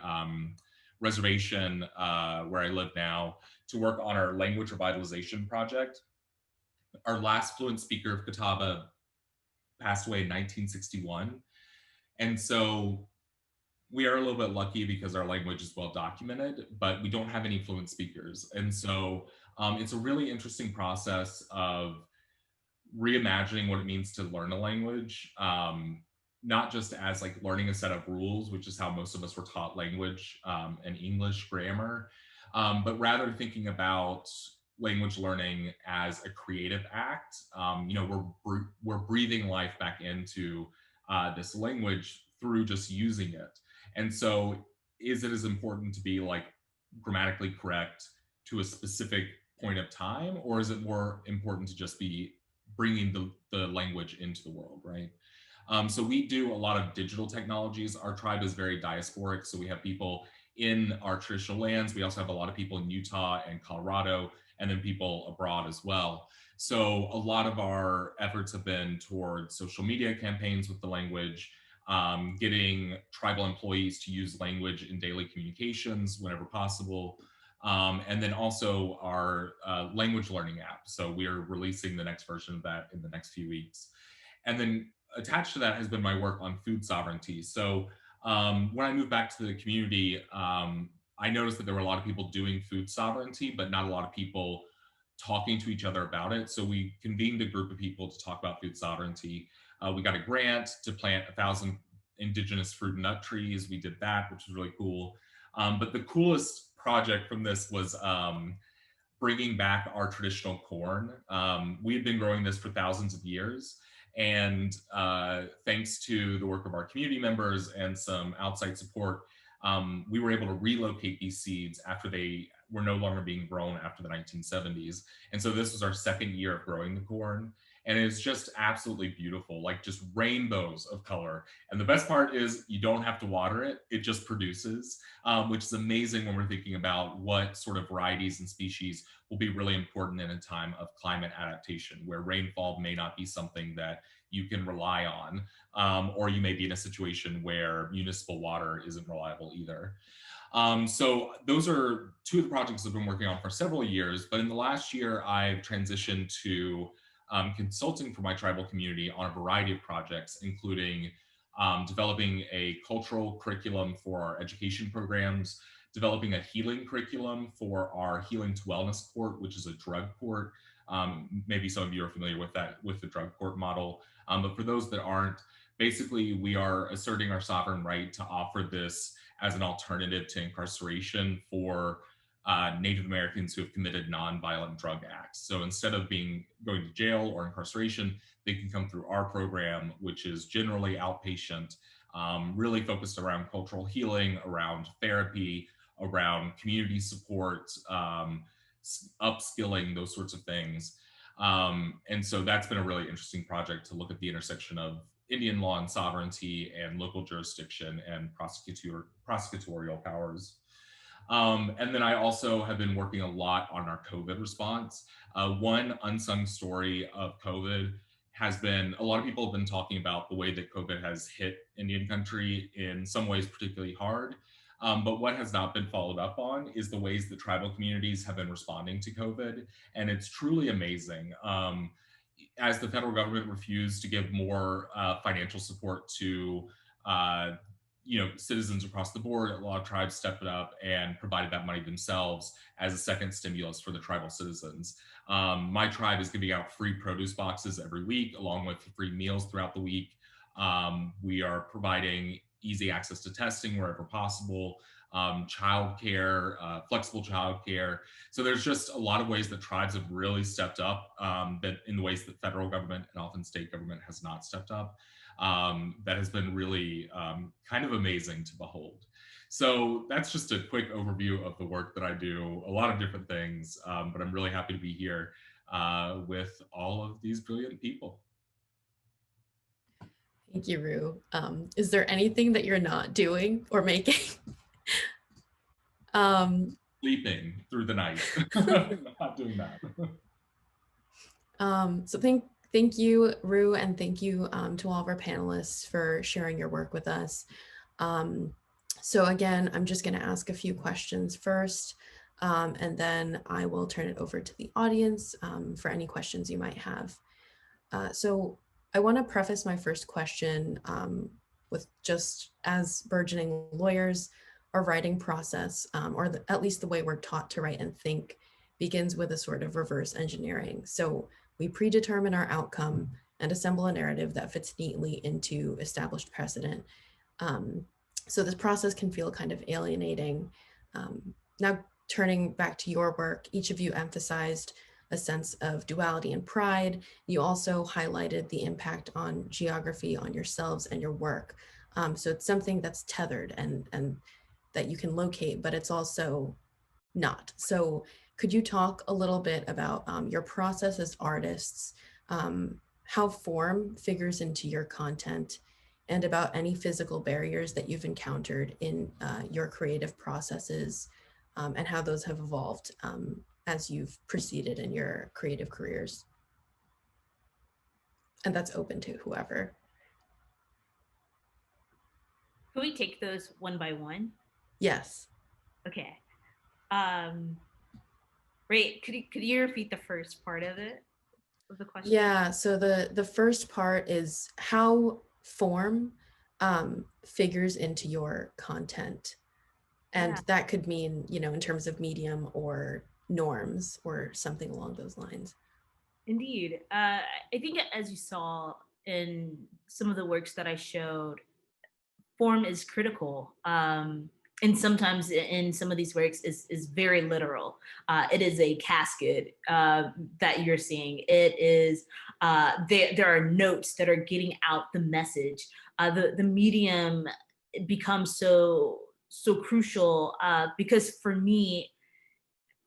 reservation where I live now to work on our language revitalization project. Our last fluent speaker of Catawba passed away in 1961. And so we are a little bit lucky because our language is well documented, but we don't have any fluent speakers. And so it's a really interesting process of reimagining what it means to learn a language, not just as like learning a set of rules, which is how most of us were taught language and English grammar, but rather thinking about language learning as a creative act. You know, we're breathing life back into this language through just using it. And so is it as important to be like grammatically correct to a specific point of time, or is it more important to just be bringing the language into the world, right? So we do a lot of digital technologies. Our tribe is very diasporic. So we have people in our traditional lands. We also have a lot of people in Utah and Colorado, and then people abroad as well. So a lot of our efforts have been towards social media campaigns with the language, getting tribal employees to use language in daily communications whenever possible. And then also our language learning app. So we're releasing the next version of that in the next few weeks. And then attached to that has been my work on food sovereignty. So when I moved back to the community, I noticed that there were a lot of people doing food sovereignty, but not a lot of people talking to each other about it. So we convened a group of people to talk about food sovereignty. We got a grant to plant 1,000 indigenous fruit and nut trees. We did that, which was really cool. But the coolest project from this was bringing back our traditional corn. We had been growing this for thousands of years. And thanks to the work of our community members and some outside support, we were able to relocate these seeds after they were no longer being grown after the 1970s. And so this was our second year of growing the corn. And it's just absolutely beautiful, like just rainbows of color. And the best part is you don't have to water it, it just produces, which is amazing when we're thinking about what sort of varieties and species will be really important in a time of climate adaptation, where rainfall may not be something that you can rely on, or you may be in a situation where municipal water isn't reliable either. So those are two of the projects I've been working on for several years, but in the last year, I've transitioned to consulting for my tribal community on a variety of projects, including developing a cultural curriculum for our education programs, developing a healing curriculum for our Healing to Wellness Court, which is a drug court. Maybe some of you are familiar with that, with the drug court model. But for those that aren't, basically we are asserting our sovereign right to offer this as an alternative to incarceration for Native Americans who have committed non-violent drug acts. So instead of going to jail or incarceration, they can come through our program, which is generally outpatient, really focused around cultural healing, around therapy, around community support, upskilling, those sorts of things. And so that's been a really interesting project to look at the intersection of Indian law and sovereignty and local jurisdiction and prosecutorial powers. And then I also have been working a lot on our COVID response. One unsung story of COVID has been, a lot of people have been talking about the way that COVID has hit Indian country in some ways particularly hard. But what has not been followed up on is the ways that tribal communities have been responding to COVID. And it's truly amazing. As the federal government refused to give more financial support to citizens across the board, a lot of tribes stepped up and provided that money themselves as a second stimulus for the tribal citizens. My tribe is giving out free produce boxes every week, along with free meals throughout the week. We are providing easy access to testing wherever possible, childcare, flexible childcare. So there's just a lot of ways that tribes have really stepped up, that in the ways that federal government and often state government has not stepped up. That has been really kind of amazing to behold. So that's just a quick overview of the work that I do, a lot of different things, but I'm really happy to be here with all of these brilliant people. Thank you, Rue. Is there anything that you're not doing or making? Sleeping through the night. Not doing that. So thank you, Rue, and thank you to all of our panelists for sharing your work with us. So again, I'm just going to ask a few questions first, and then I will turn it over to the audience for any questions you might have. So I want to preface my first question with just as burgeoning lawyers, our writing process, or at least the way we're taught to write and think, begins with a sort of reverse engineering. So we predetermine our outcome and assemble a narrative that fits neatly into established precedent. So this process can feel kind of alienating. Now, turning back to your work, each of you emphasized a sense of duality and pride. You also highlighted the impact on geography on yourselves and your work. So it's something that's tethered and that you can locate, but it's also not. So could you talk a little bit about your process as artists, how form figures into your content, and about any physical barriers that you've encountered in your creative processes, and how those have evolved as you've proceeded in your creative careers? And that's open to whoever. Can we take those one by one? Yes. Okay. Right. Could you repeat the first part of it, of the question? Yeah. So the first part is how form figures into your content, and that could mean, in terms of medium or norms or something along those lines. Indeed. I think as you saw in some of the works that I showed, form is critical. And sometimes in some of these works is very literal. It is a casket that you're seeing. It is, there are notes that are getting out the message. The medium becomes so crucial because for me,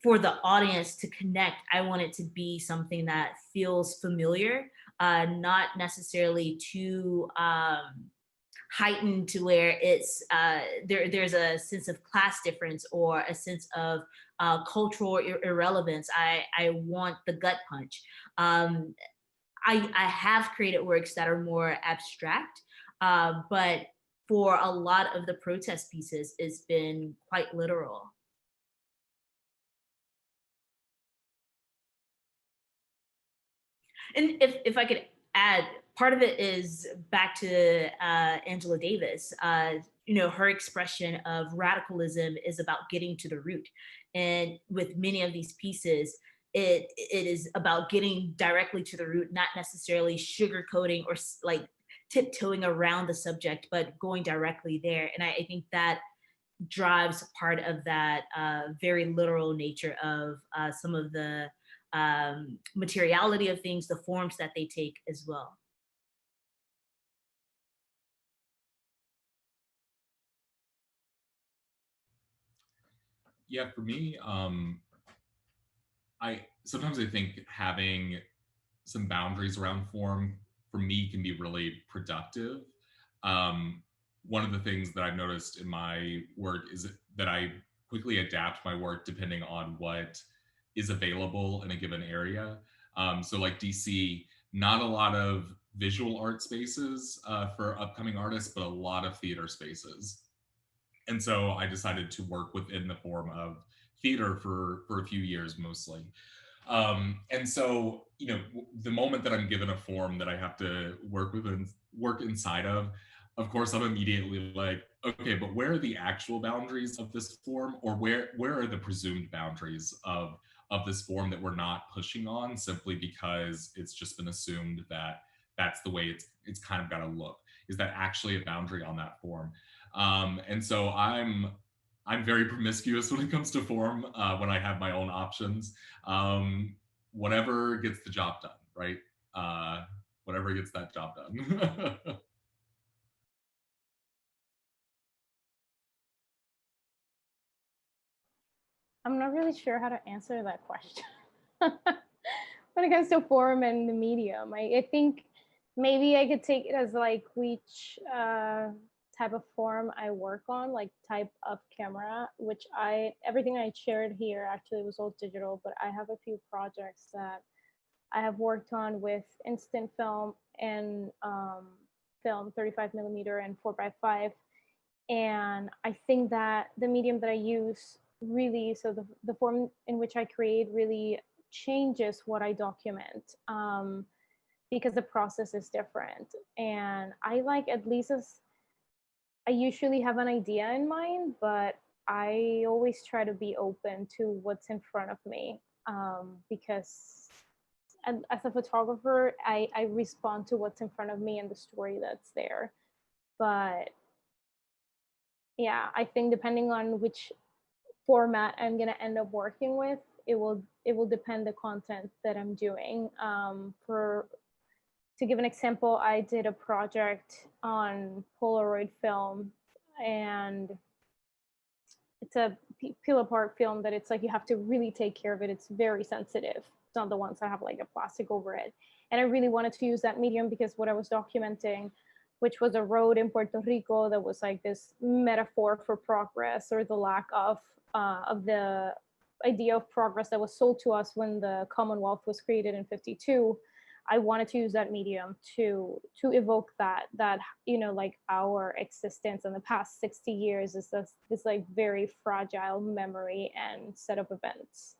for the audience to connect, I want it to be something that feels familiar, not necessarily too heightened to where it's there's a sense of class difference or a sense of cultural irrelevance. I want the gut punch. I have created works that are more abstract, but for a lot of the protest pieces, it's been quite literal. And if I could add, part of it is back to Angela Davis. You know, her expression of radicalism is about getting to the root. And with many of these pieces, it is about getting directly to the root, not necessarily sugarcoating or like tiptoeing around the subject, but going directly there. And I think that drives part of that very literal nature of some of the materiality of things, the forms that they take as well. Yeah, for me, sometimes I think having some boundaries around form for me can be really productive. One of the things that I've noticed in my work is that I quickly adapt my work depending on what is available in a given area. So like DC, not a lot of visual art spaces for upcoming artists, but a lot of theater spaces. And so I decided to work within the form of theater for a few years mostly. And so, you know, the moment that I'm given a form that I have to work with and work inside of course, I'm immediately like, okay, but where are the actual boundaries of this form, or where are the presumed boundaries of this form that we're not pushing on simply because it's just been assumed that that's the way it's kind of got to look? Is that actually a boundary on that form? And so I'm very promiscuous when it comes to form when I have my own options. Whatever gets the job done, right? Whatever gets that job done. I'm not really sure how to answer that question. When it comes to form and the medium, I think maybe I could take it as like which type of form I work on, like type of camera, which everything I shared here actually was all digital, but I have a few projects that I have worked on with instant film and film 35 millimeter and 4x5. And I think that the medium that I use really, so the form in which I create really changes what I document, because the process is different. And I like, at least as I usually have an idea in mind, but I always try to be open to what's in front of me, because as a photographer, I respond to what's in front of me and the story that's there. But yeah, I think depending on which format I'm going to end up working with, it will depend the content that I'm doing. To give an example, I did a project on Polaroid film, and it's a peel apart film that it's like you have to really take care of it. It's very sensitive. It's not the ones that have like a plastic over it. And I really wanted to use that medium because what I was documenting, which was a road in Puerto Rico that was like this metaphor for progress, or the lack of the idea of progress that was sold to us when the Commonwealth was created in '52. I wanted to use that medium to evoke that you know, like our existence in the past 60 years is this like very fragile memory and set of events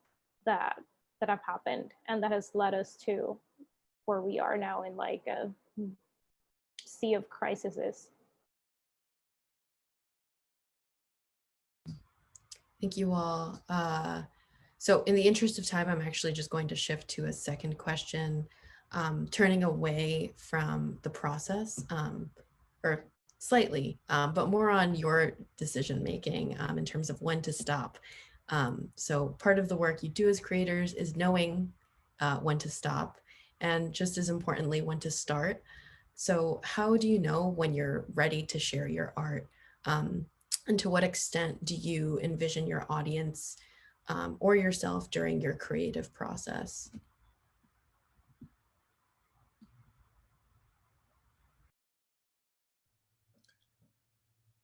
that have happened, and that has led us to where we are now in like a sea of crises. Thank you all. So in the interest of time, I'm actually just going to shift to a second question, turning away from the process, or slightly, but more on your decision-making in terms of when to stop. So part of the work you do as creators is knowing when to stop, and just as importantly, when to start. So how do you know when you're ready to share your art? And to what extent do you envision your audience or yourself during your creative process?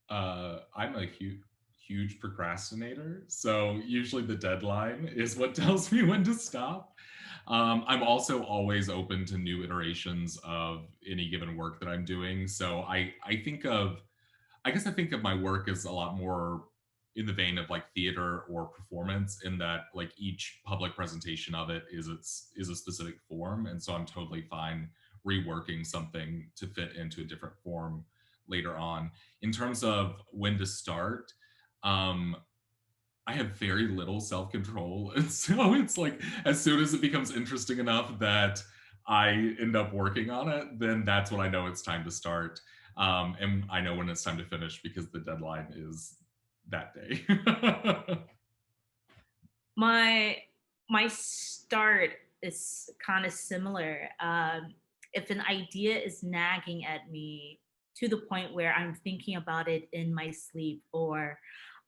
I'm a huge procrastinator. So usually the deadline is what tells me when to stop. I'm also always open to new iterations of any given work that I'm doing. So I guess I think of my work as a lot more in the vein of like theater or performance, in that like each public presentation of it is a specific form. And so I'm totally fine reworking something to fit into a different form later on. In terms of when to start, I have very little self-control. And so it's like, as soon as it becomes interesting enough that I end up working on it, then that's when I know it's time to start. And I know when it's time to finish because the deadline is that day. My start is kind of similar. If an idea is nagging at me to the point where I'm thinking about it in my sleep, or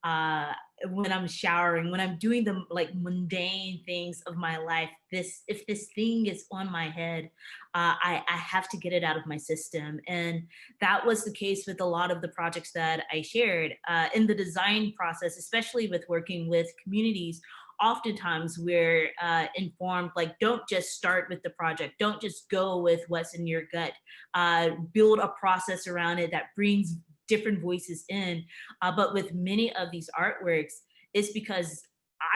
when I'm showering, when I'm doing the like mundane things of my life, if this thing is on my head, I have to get it out of my system. And that was the case with a lot of the projects that I shared in the design process, especially with working with communities. Oftentimes we're informed, like, don't just start with the project, don't just go with what's in your gut, build a process around it that brings different voices in. But with many of these artworks, it's because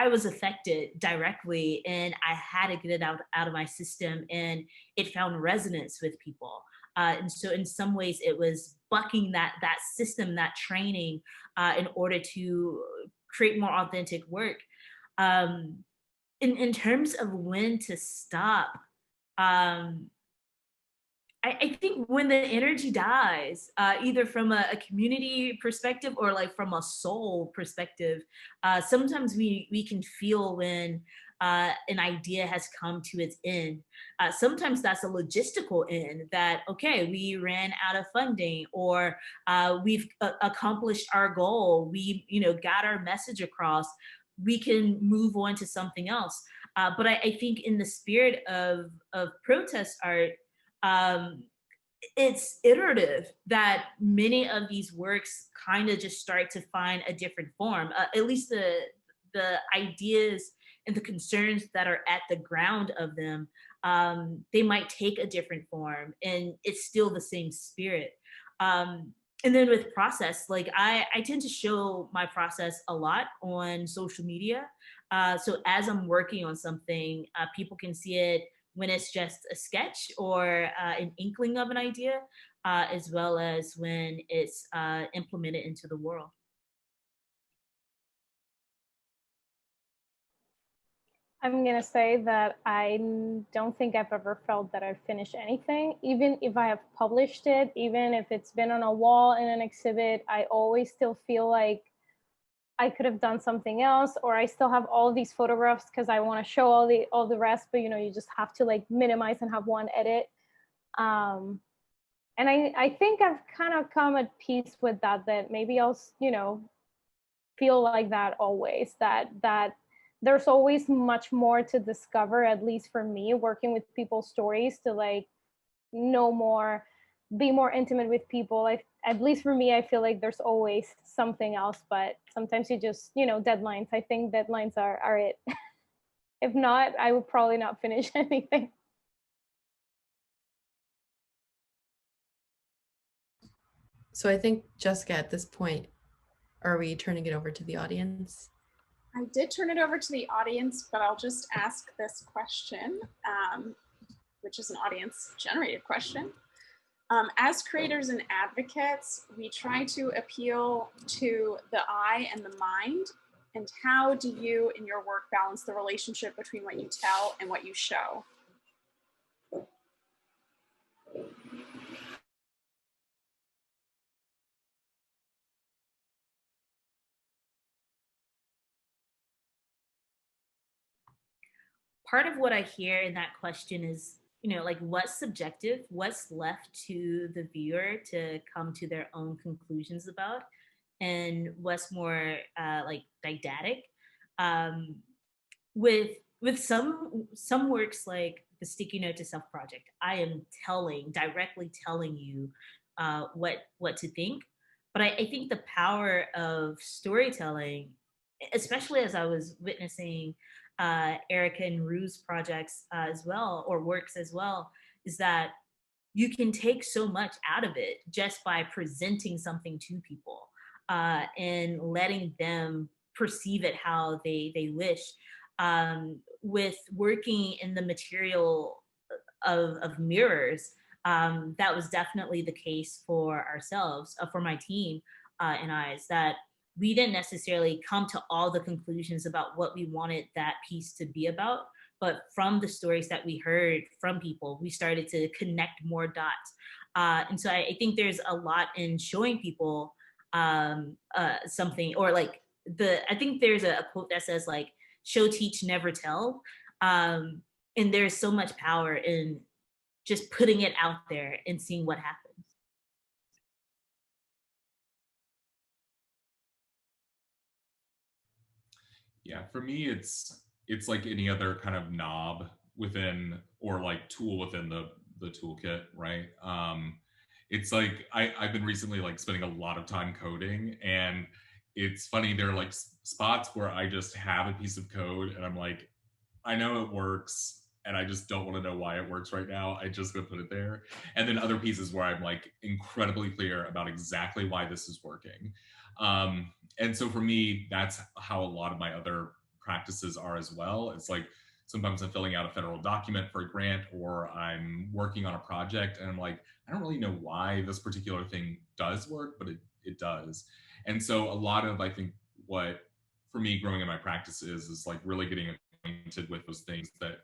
I was affected directly and I had to get it out of my system, and it found resonance with people. And so in some ways it was bucking that system, that training, in order to create more authentic work. In terms of when to stop, I think when the energy dies, either from a community perspective or like from a soul perspective, sometimes we can feel when an idea has come to its end. Sometimes that's a logistical end, that, okay, we ran out of funding, or we've accomplished our goal, we got our message across, we can move on to something else. But I think in the spirit of protest art, it's iterative, that many of these works kind of just start to find a different form. At least the ideas and the concerns that are at the ground of them, they might take a different form, and it's still the same spirit. And then with process, like I tend to show my process a lot on social media. So as I'm working on something, people can see it when it's just a sketch or an inkling of an idea, as well as when it's implemented into the world. I'm gonna say that I don't think I've ever felt that I've finished anything. Even if I have published it, even if it's been on a wall in an exhibit, I always still feel like I could have done something else, or I still have all these photographs because I want to show all the rest, but you just have to like minimize and have one edit. And I think I've kind of come at peace with that maybe I'll feel like that always, that there's always much more to discover, at least for me, working with people's stories, to like know more, be more intimate with people. At least for me, I feel like there's always something else, but sometimes you just, deadlines. I think deadlines are it. If not, I would probably not finish anything. So I think, Jessica, at this point, are we turning it over to the audience? I did turn it over to the audience, but I'll just ask this question, which is an audience-generated question. As creators and advocates, we try to appeal to the eye and the mind. And how do you, in your work, balance the relationship between what you tell and what you show? Part of what I hear in that question is, like, what's subjective, what's left to the viewer to come to their own conclusions about, and what's more like didactic. With some works like the Sticky Note to Self project, I am directly telling you what to think. But I think the power of storytelling, especially as I was witnessing Erika and Rue's projects as well, or works as well, is that you can take so much out of it just by presenting something to people. and letting them perceive it how they wish. With working in the material of mirrors, that was definitely the case for ourselves, for my team and I, is that we didn't necessarily come to all the conclusions about what we wanted that piece to be about, but from the stories that we heard from people, we started to connect more dots. And so I think there's a lot in showing people something, or like I think there's a quote that says like, show, teach, never tell. And there's so much power in just putting it out there and seeing what happens. Yeah, for me, it's like any other kind of knob within, or like tool within the toolkit, right? It's like I've been recently like spending a lot of time coding, and it's funny, there are like spots where I just have a piece of code and I'm like, I know it works and I just don't want to know why it works right now. I just gonna put it there. And then other pieces where I'm like incredibly clear about exactly why this is working. And so for me, that's how a lot of my other practices are as well. It's like sometimes I'm filling out a federal document for a grant, or I'm working on a project and I'm like, I don't really know why this particular thing does work, but it does. And so a lot of, I think, what for me growing in my practice is like really getting acquainted with those things that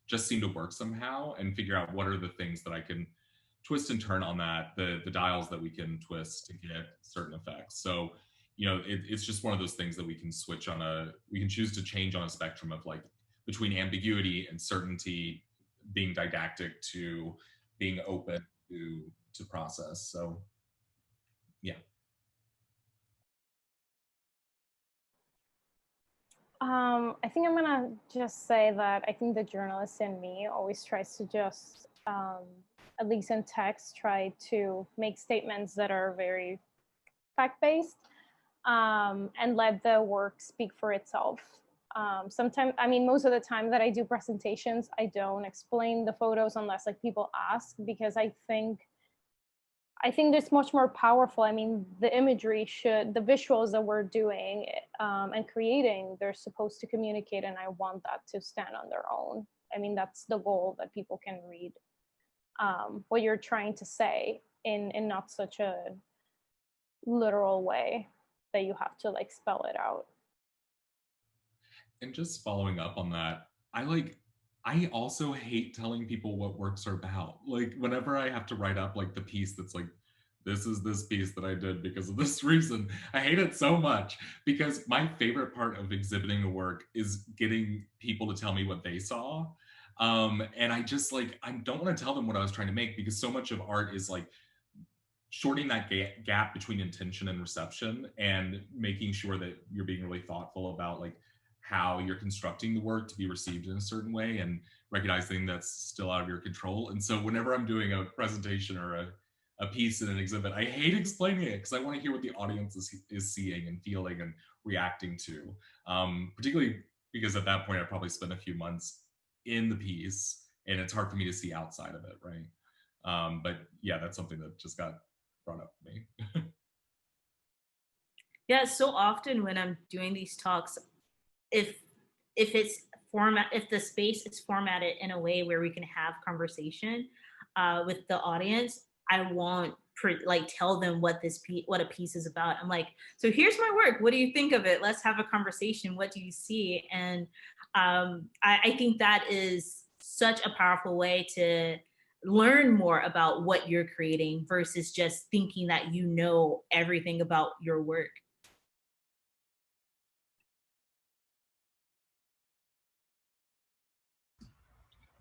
just seem to work somehow, and figure out what are the things that I can twist and turn on that, the dials that we can twist to get certain effects. So, you know, it's just one of those things that we can switch on we can choose to change on a spectrum of like between ambiguity and certainty, being didactic to being open to process. So yeah. I think I'm gonna just say that I think the journalist in me always tries to just, at least in text, try to make statements that are very fact-based, and let the work speak for itself. Sometimes, I mean, most of the time that I do presentations, I don't explain the photos unless like people ask, because I think it's much more powerful. I mean, the imagery the visuals that we're doing and creating, they're supposed to communicate, and I want that to stand on their own. I mean, that's the goal, that people can read what you're trying to say in not such a literal way that you have to like spell it out. And just following up on that, I also hate telling people what works are about. Like whenever I have to write up like the piece that's like, this is this piece that I did because of this reason, I hate it so much, because my favorite part of exhibiting the work is getting people to tell me what they saw. And I just like, I don't want to tell them what I was trying to make, because so much of art is like shortening that gap between intention and reception, and making sure that you're being really thoughtful about like how you're constructing the work to be received in a certain way, and recognizing that's still out of your control. And so whenever I'm doing a presentation or a piece in an exhibit, I hate explaining it, because I want to hear what the audience is seeing and feeling and reacting to, particularly because at that point I probably spent a few months in the piece and it's hard for me to see outside of it, right? But yeah, that's something that just got brought up to me. Yeah, so often when I'm doing these talks, if the space is formatted in a way where we can have conversation with the audience, I won't like tell them what a piece is about. I'm like, so here's my work. What do you think of it? Let's have a conversation. What do you see? And I think that is such a powerful way to learn more about what you're creating, versus just thinking that you know everything about your work.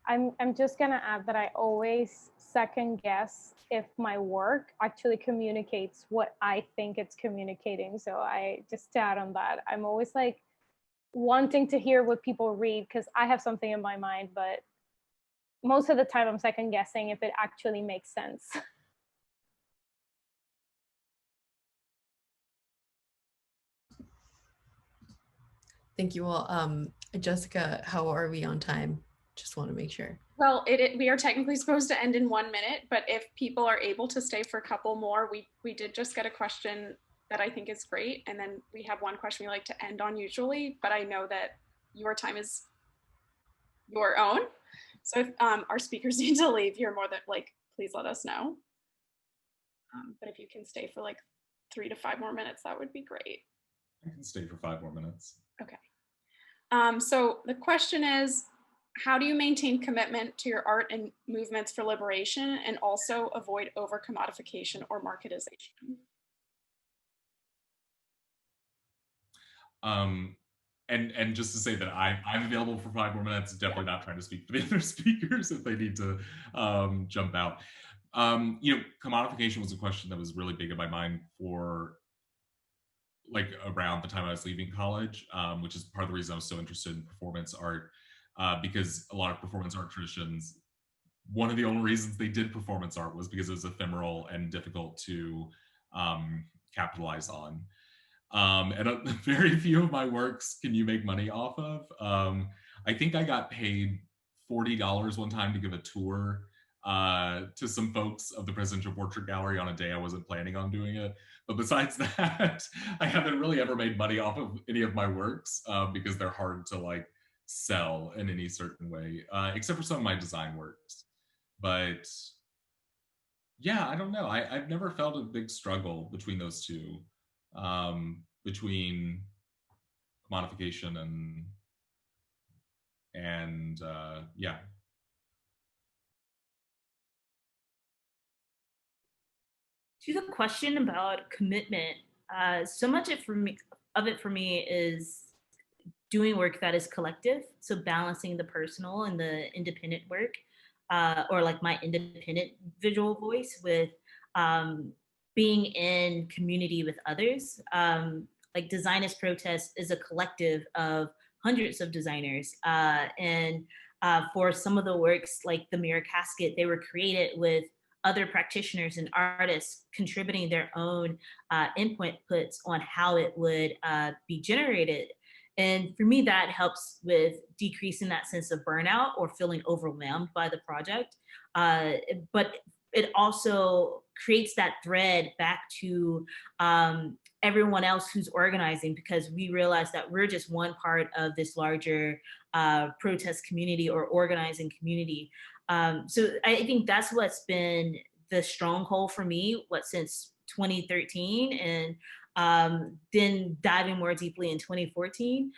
I'm just gonna add that I always second guess if my work actually communicates what I think it's communicating. So I just add on that, I'm always like wanting to hear what people read, because I have something in my mind, but most of the time I'm second guessing if it actually makes sense. Thank you all. Jessica, how are we on time? Just want to make sure. Well, we are technically supposed to end in 1 minute, but if people are able to stay for a couple more, we did just get a question that I think is great. And then we have one question we like to end on usually, but I know that your time is your own. So if our speakers need to leave, you're more than please let us know. But if you can stay for like 3 to 5 more minutes, that would be great. I can stay for 5 more minutes. Okay. So the question is, how do you maintain commitment to your art and movements for liberation and also avoid over-commodification or marketization? And just to say that I'm available for 5 more minutes, definitely not trying to speak for the other speakers if they need to jump out. Commodification was a question that was really big in my mind for like around the time I was leaving college, which is part of the reason I was so interested in performance art, because a lot of performance art traditions, one of the only reasons they did performance art was because it was ephemeral and difficult to capitalize on. And very few of my works can you make money off of. I think I got paid $40 one time to give a tour to some folks of the Presidential Portrait Gallery on a day I wasn't planning on doing it. But besides that, I haven't really ever made money off of any of my works because they're hard to like sell in any certain way, except for some of my design works. But yeah, I don't know. I've never felt a big struggle between those two, between commodification and yeah. To the question about commitment, so much of it for me is doing work that is collective. So balancing the personal and the independent work, or like my independent visual voice with being in community with others. Like Design as Protest is a collective of hundreds of designers. And for some of the works like the Mirror Casket, they were created with other practitioners and artists contributing their own inputs on how it would be generated. And for me, that helps with decreasing that sense of burnout or feeling overwhelmed by the project. But it also creates that thread back to everyone else who's organizing, because we realize that we're just one part of this larger protest community or organizing community. So I think that's what's been the stronghold for me, since 2013, and then diving more deeply in 2014.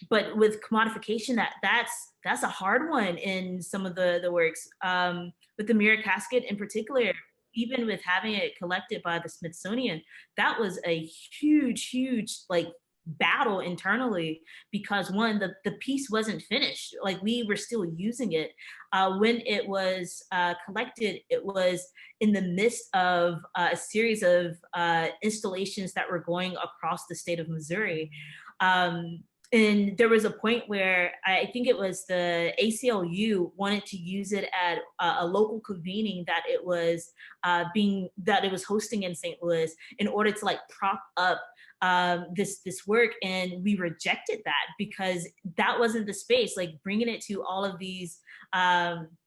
But with commodification, that's a hard one in some of the works. With the Mirror Casket in particular, even with having it collected by the Smithsonian, that was a huge like battle internally, because one, the piece wasn't finished. Like we were still using it. When it was collected, it was in the midst of a series of installations that were going across the state of Missouri. And there was a point where I think it was the ACLU wanted to use it at a local convening that it was hosting in St. Louis in order to like prop up this work, and we rejected that because that wasn't the space. Like bringing it to all of these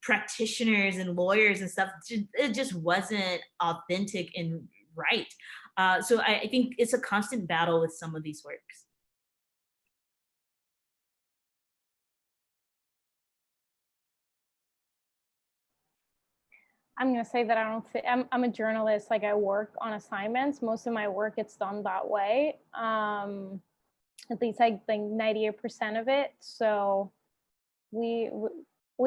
practitioners and lawyers and stuff, it just wasn't authentic and right. So I think it's a constant battle with some of these works. I'm gonna say that I don't think I'm a journalist. Like I work on assignments. Most of my work gets done that way. At least I think 98% of it. So we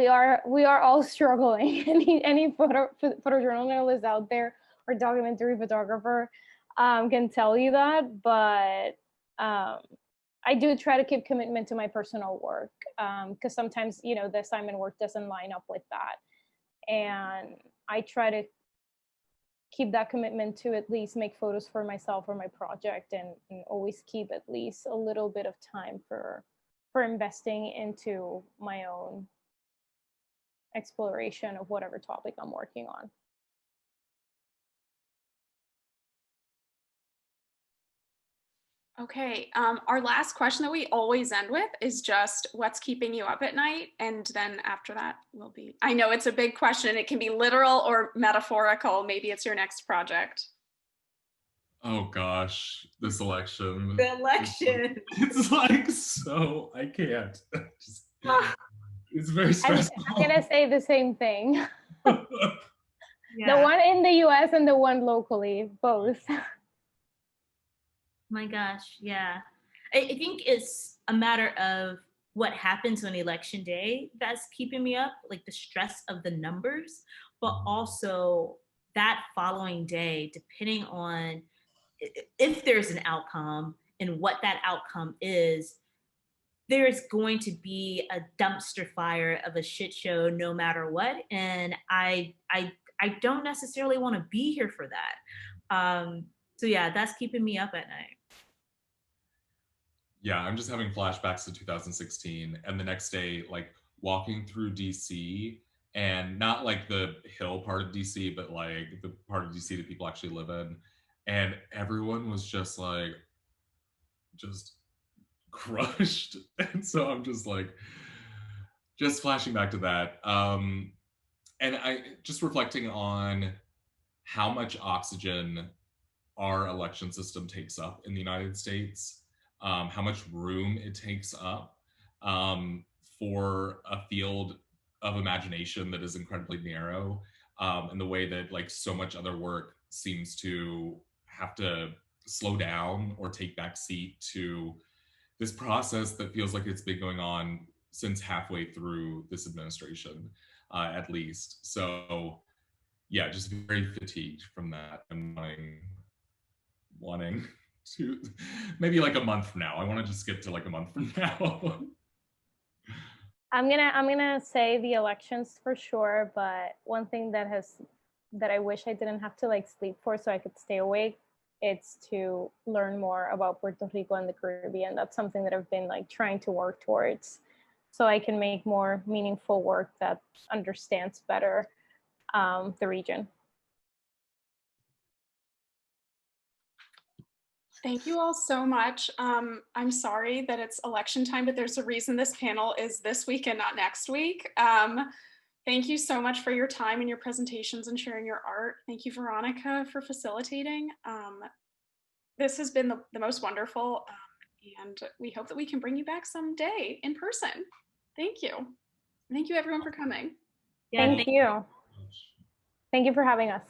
are all struggling. Any photojournalist out there or documentary photographer can tell you that. But I do try to keep commitment to my personal work, because sometimes the assignment work doesn't line up with that. And I try to keep that commitment to at least make photos for myself or my project, and always keep at least a little bit of time for investing into my own exploration of whatever topic I'm working on. Okay, our last question that we always end with is just what's keeping you up at night? And then after that will be, I know it's a big question. It can be literal or metaphorical. Maybe it's your next project. Oh gosh, this election. The election. It's like so I can't. It's very stressful. I'm gonna say the same thing. Yeah. The one in the US and the one locally, both. My gosh, yeah. I think it's a matter of what happens on election day that's keeping me up, like the stress of the numbers, but also that following day, depending on if there's an outcome and what that outcome is, there's going to be a dumpster fire of a shit show no matter what. And I don't necessarily want to be here for that. So yeah, that's keeping me up at night. Yeah, I'm just having flashbacks to 2016 and the next day, like walking through DC, and not like the hill part of DC, but like the part of DC that people actually live in. And everyone was just like, just crushed. And so I'm just like, just flashing back to that. And I just reflecting on how much oxygen our election system takes up in the United States, how much room it takes up for a field of imagination that is incredibly narrow, and the way that like so much other work seems to have to slow down or take back seat to this process that feels like it's been going on since halfway through this administration, at least. So yeah, just very fatigued from that and wanting to maybe like a month from now. I want to just skip to like a month from now. I'm gonna say the elections for sure, but one thing that I wish I didn't have to like sleep for so I could stay awake, it's to learn more about Puerto Rico and the Caribbean. That's something that I've been like trying to work towards so I can make more meaningful work that understands better the region. Thank you all so much. I'm sorry that it's election time, but there's a reason this panel is this week and not next week. Thank you so much for your time and your presentations and sharing your art. Thank you, Veronica, for facilitating. This has been the most wonderful, and we hope that we can bring you back someday in person. Thank you. Thank you everyone for coming. Yeah, thank you. Thank you for having us.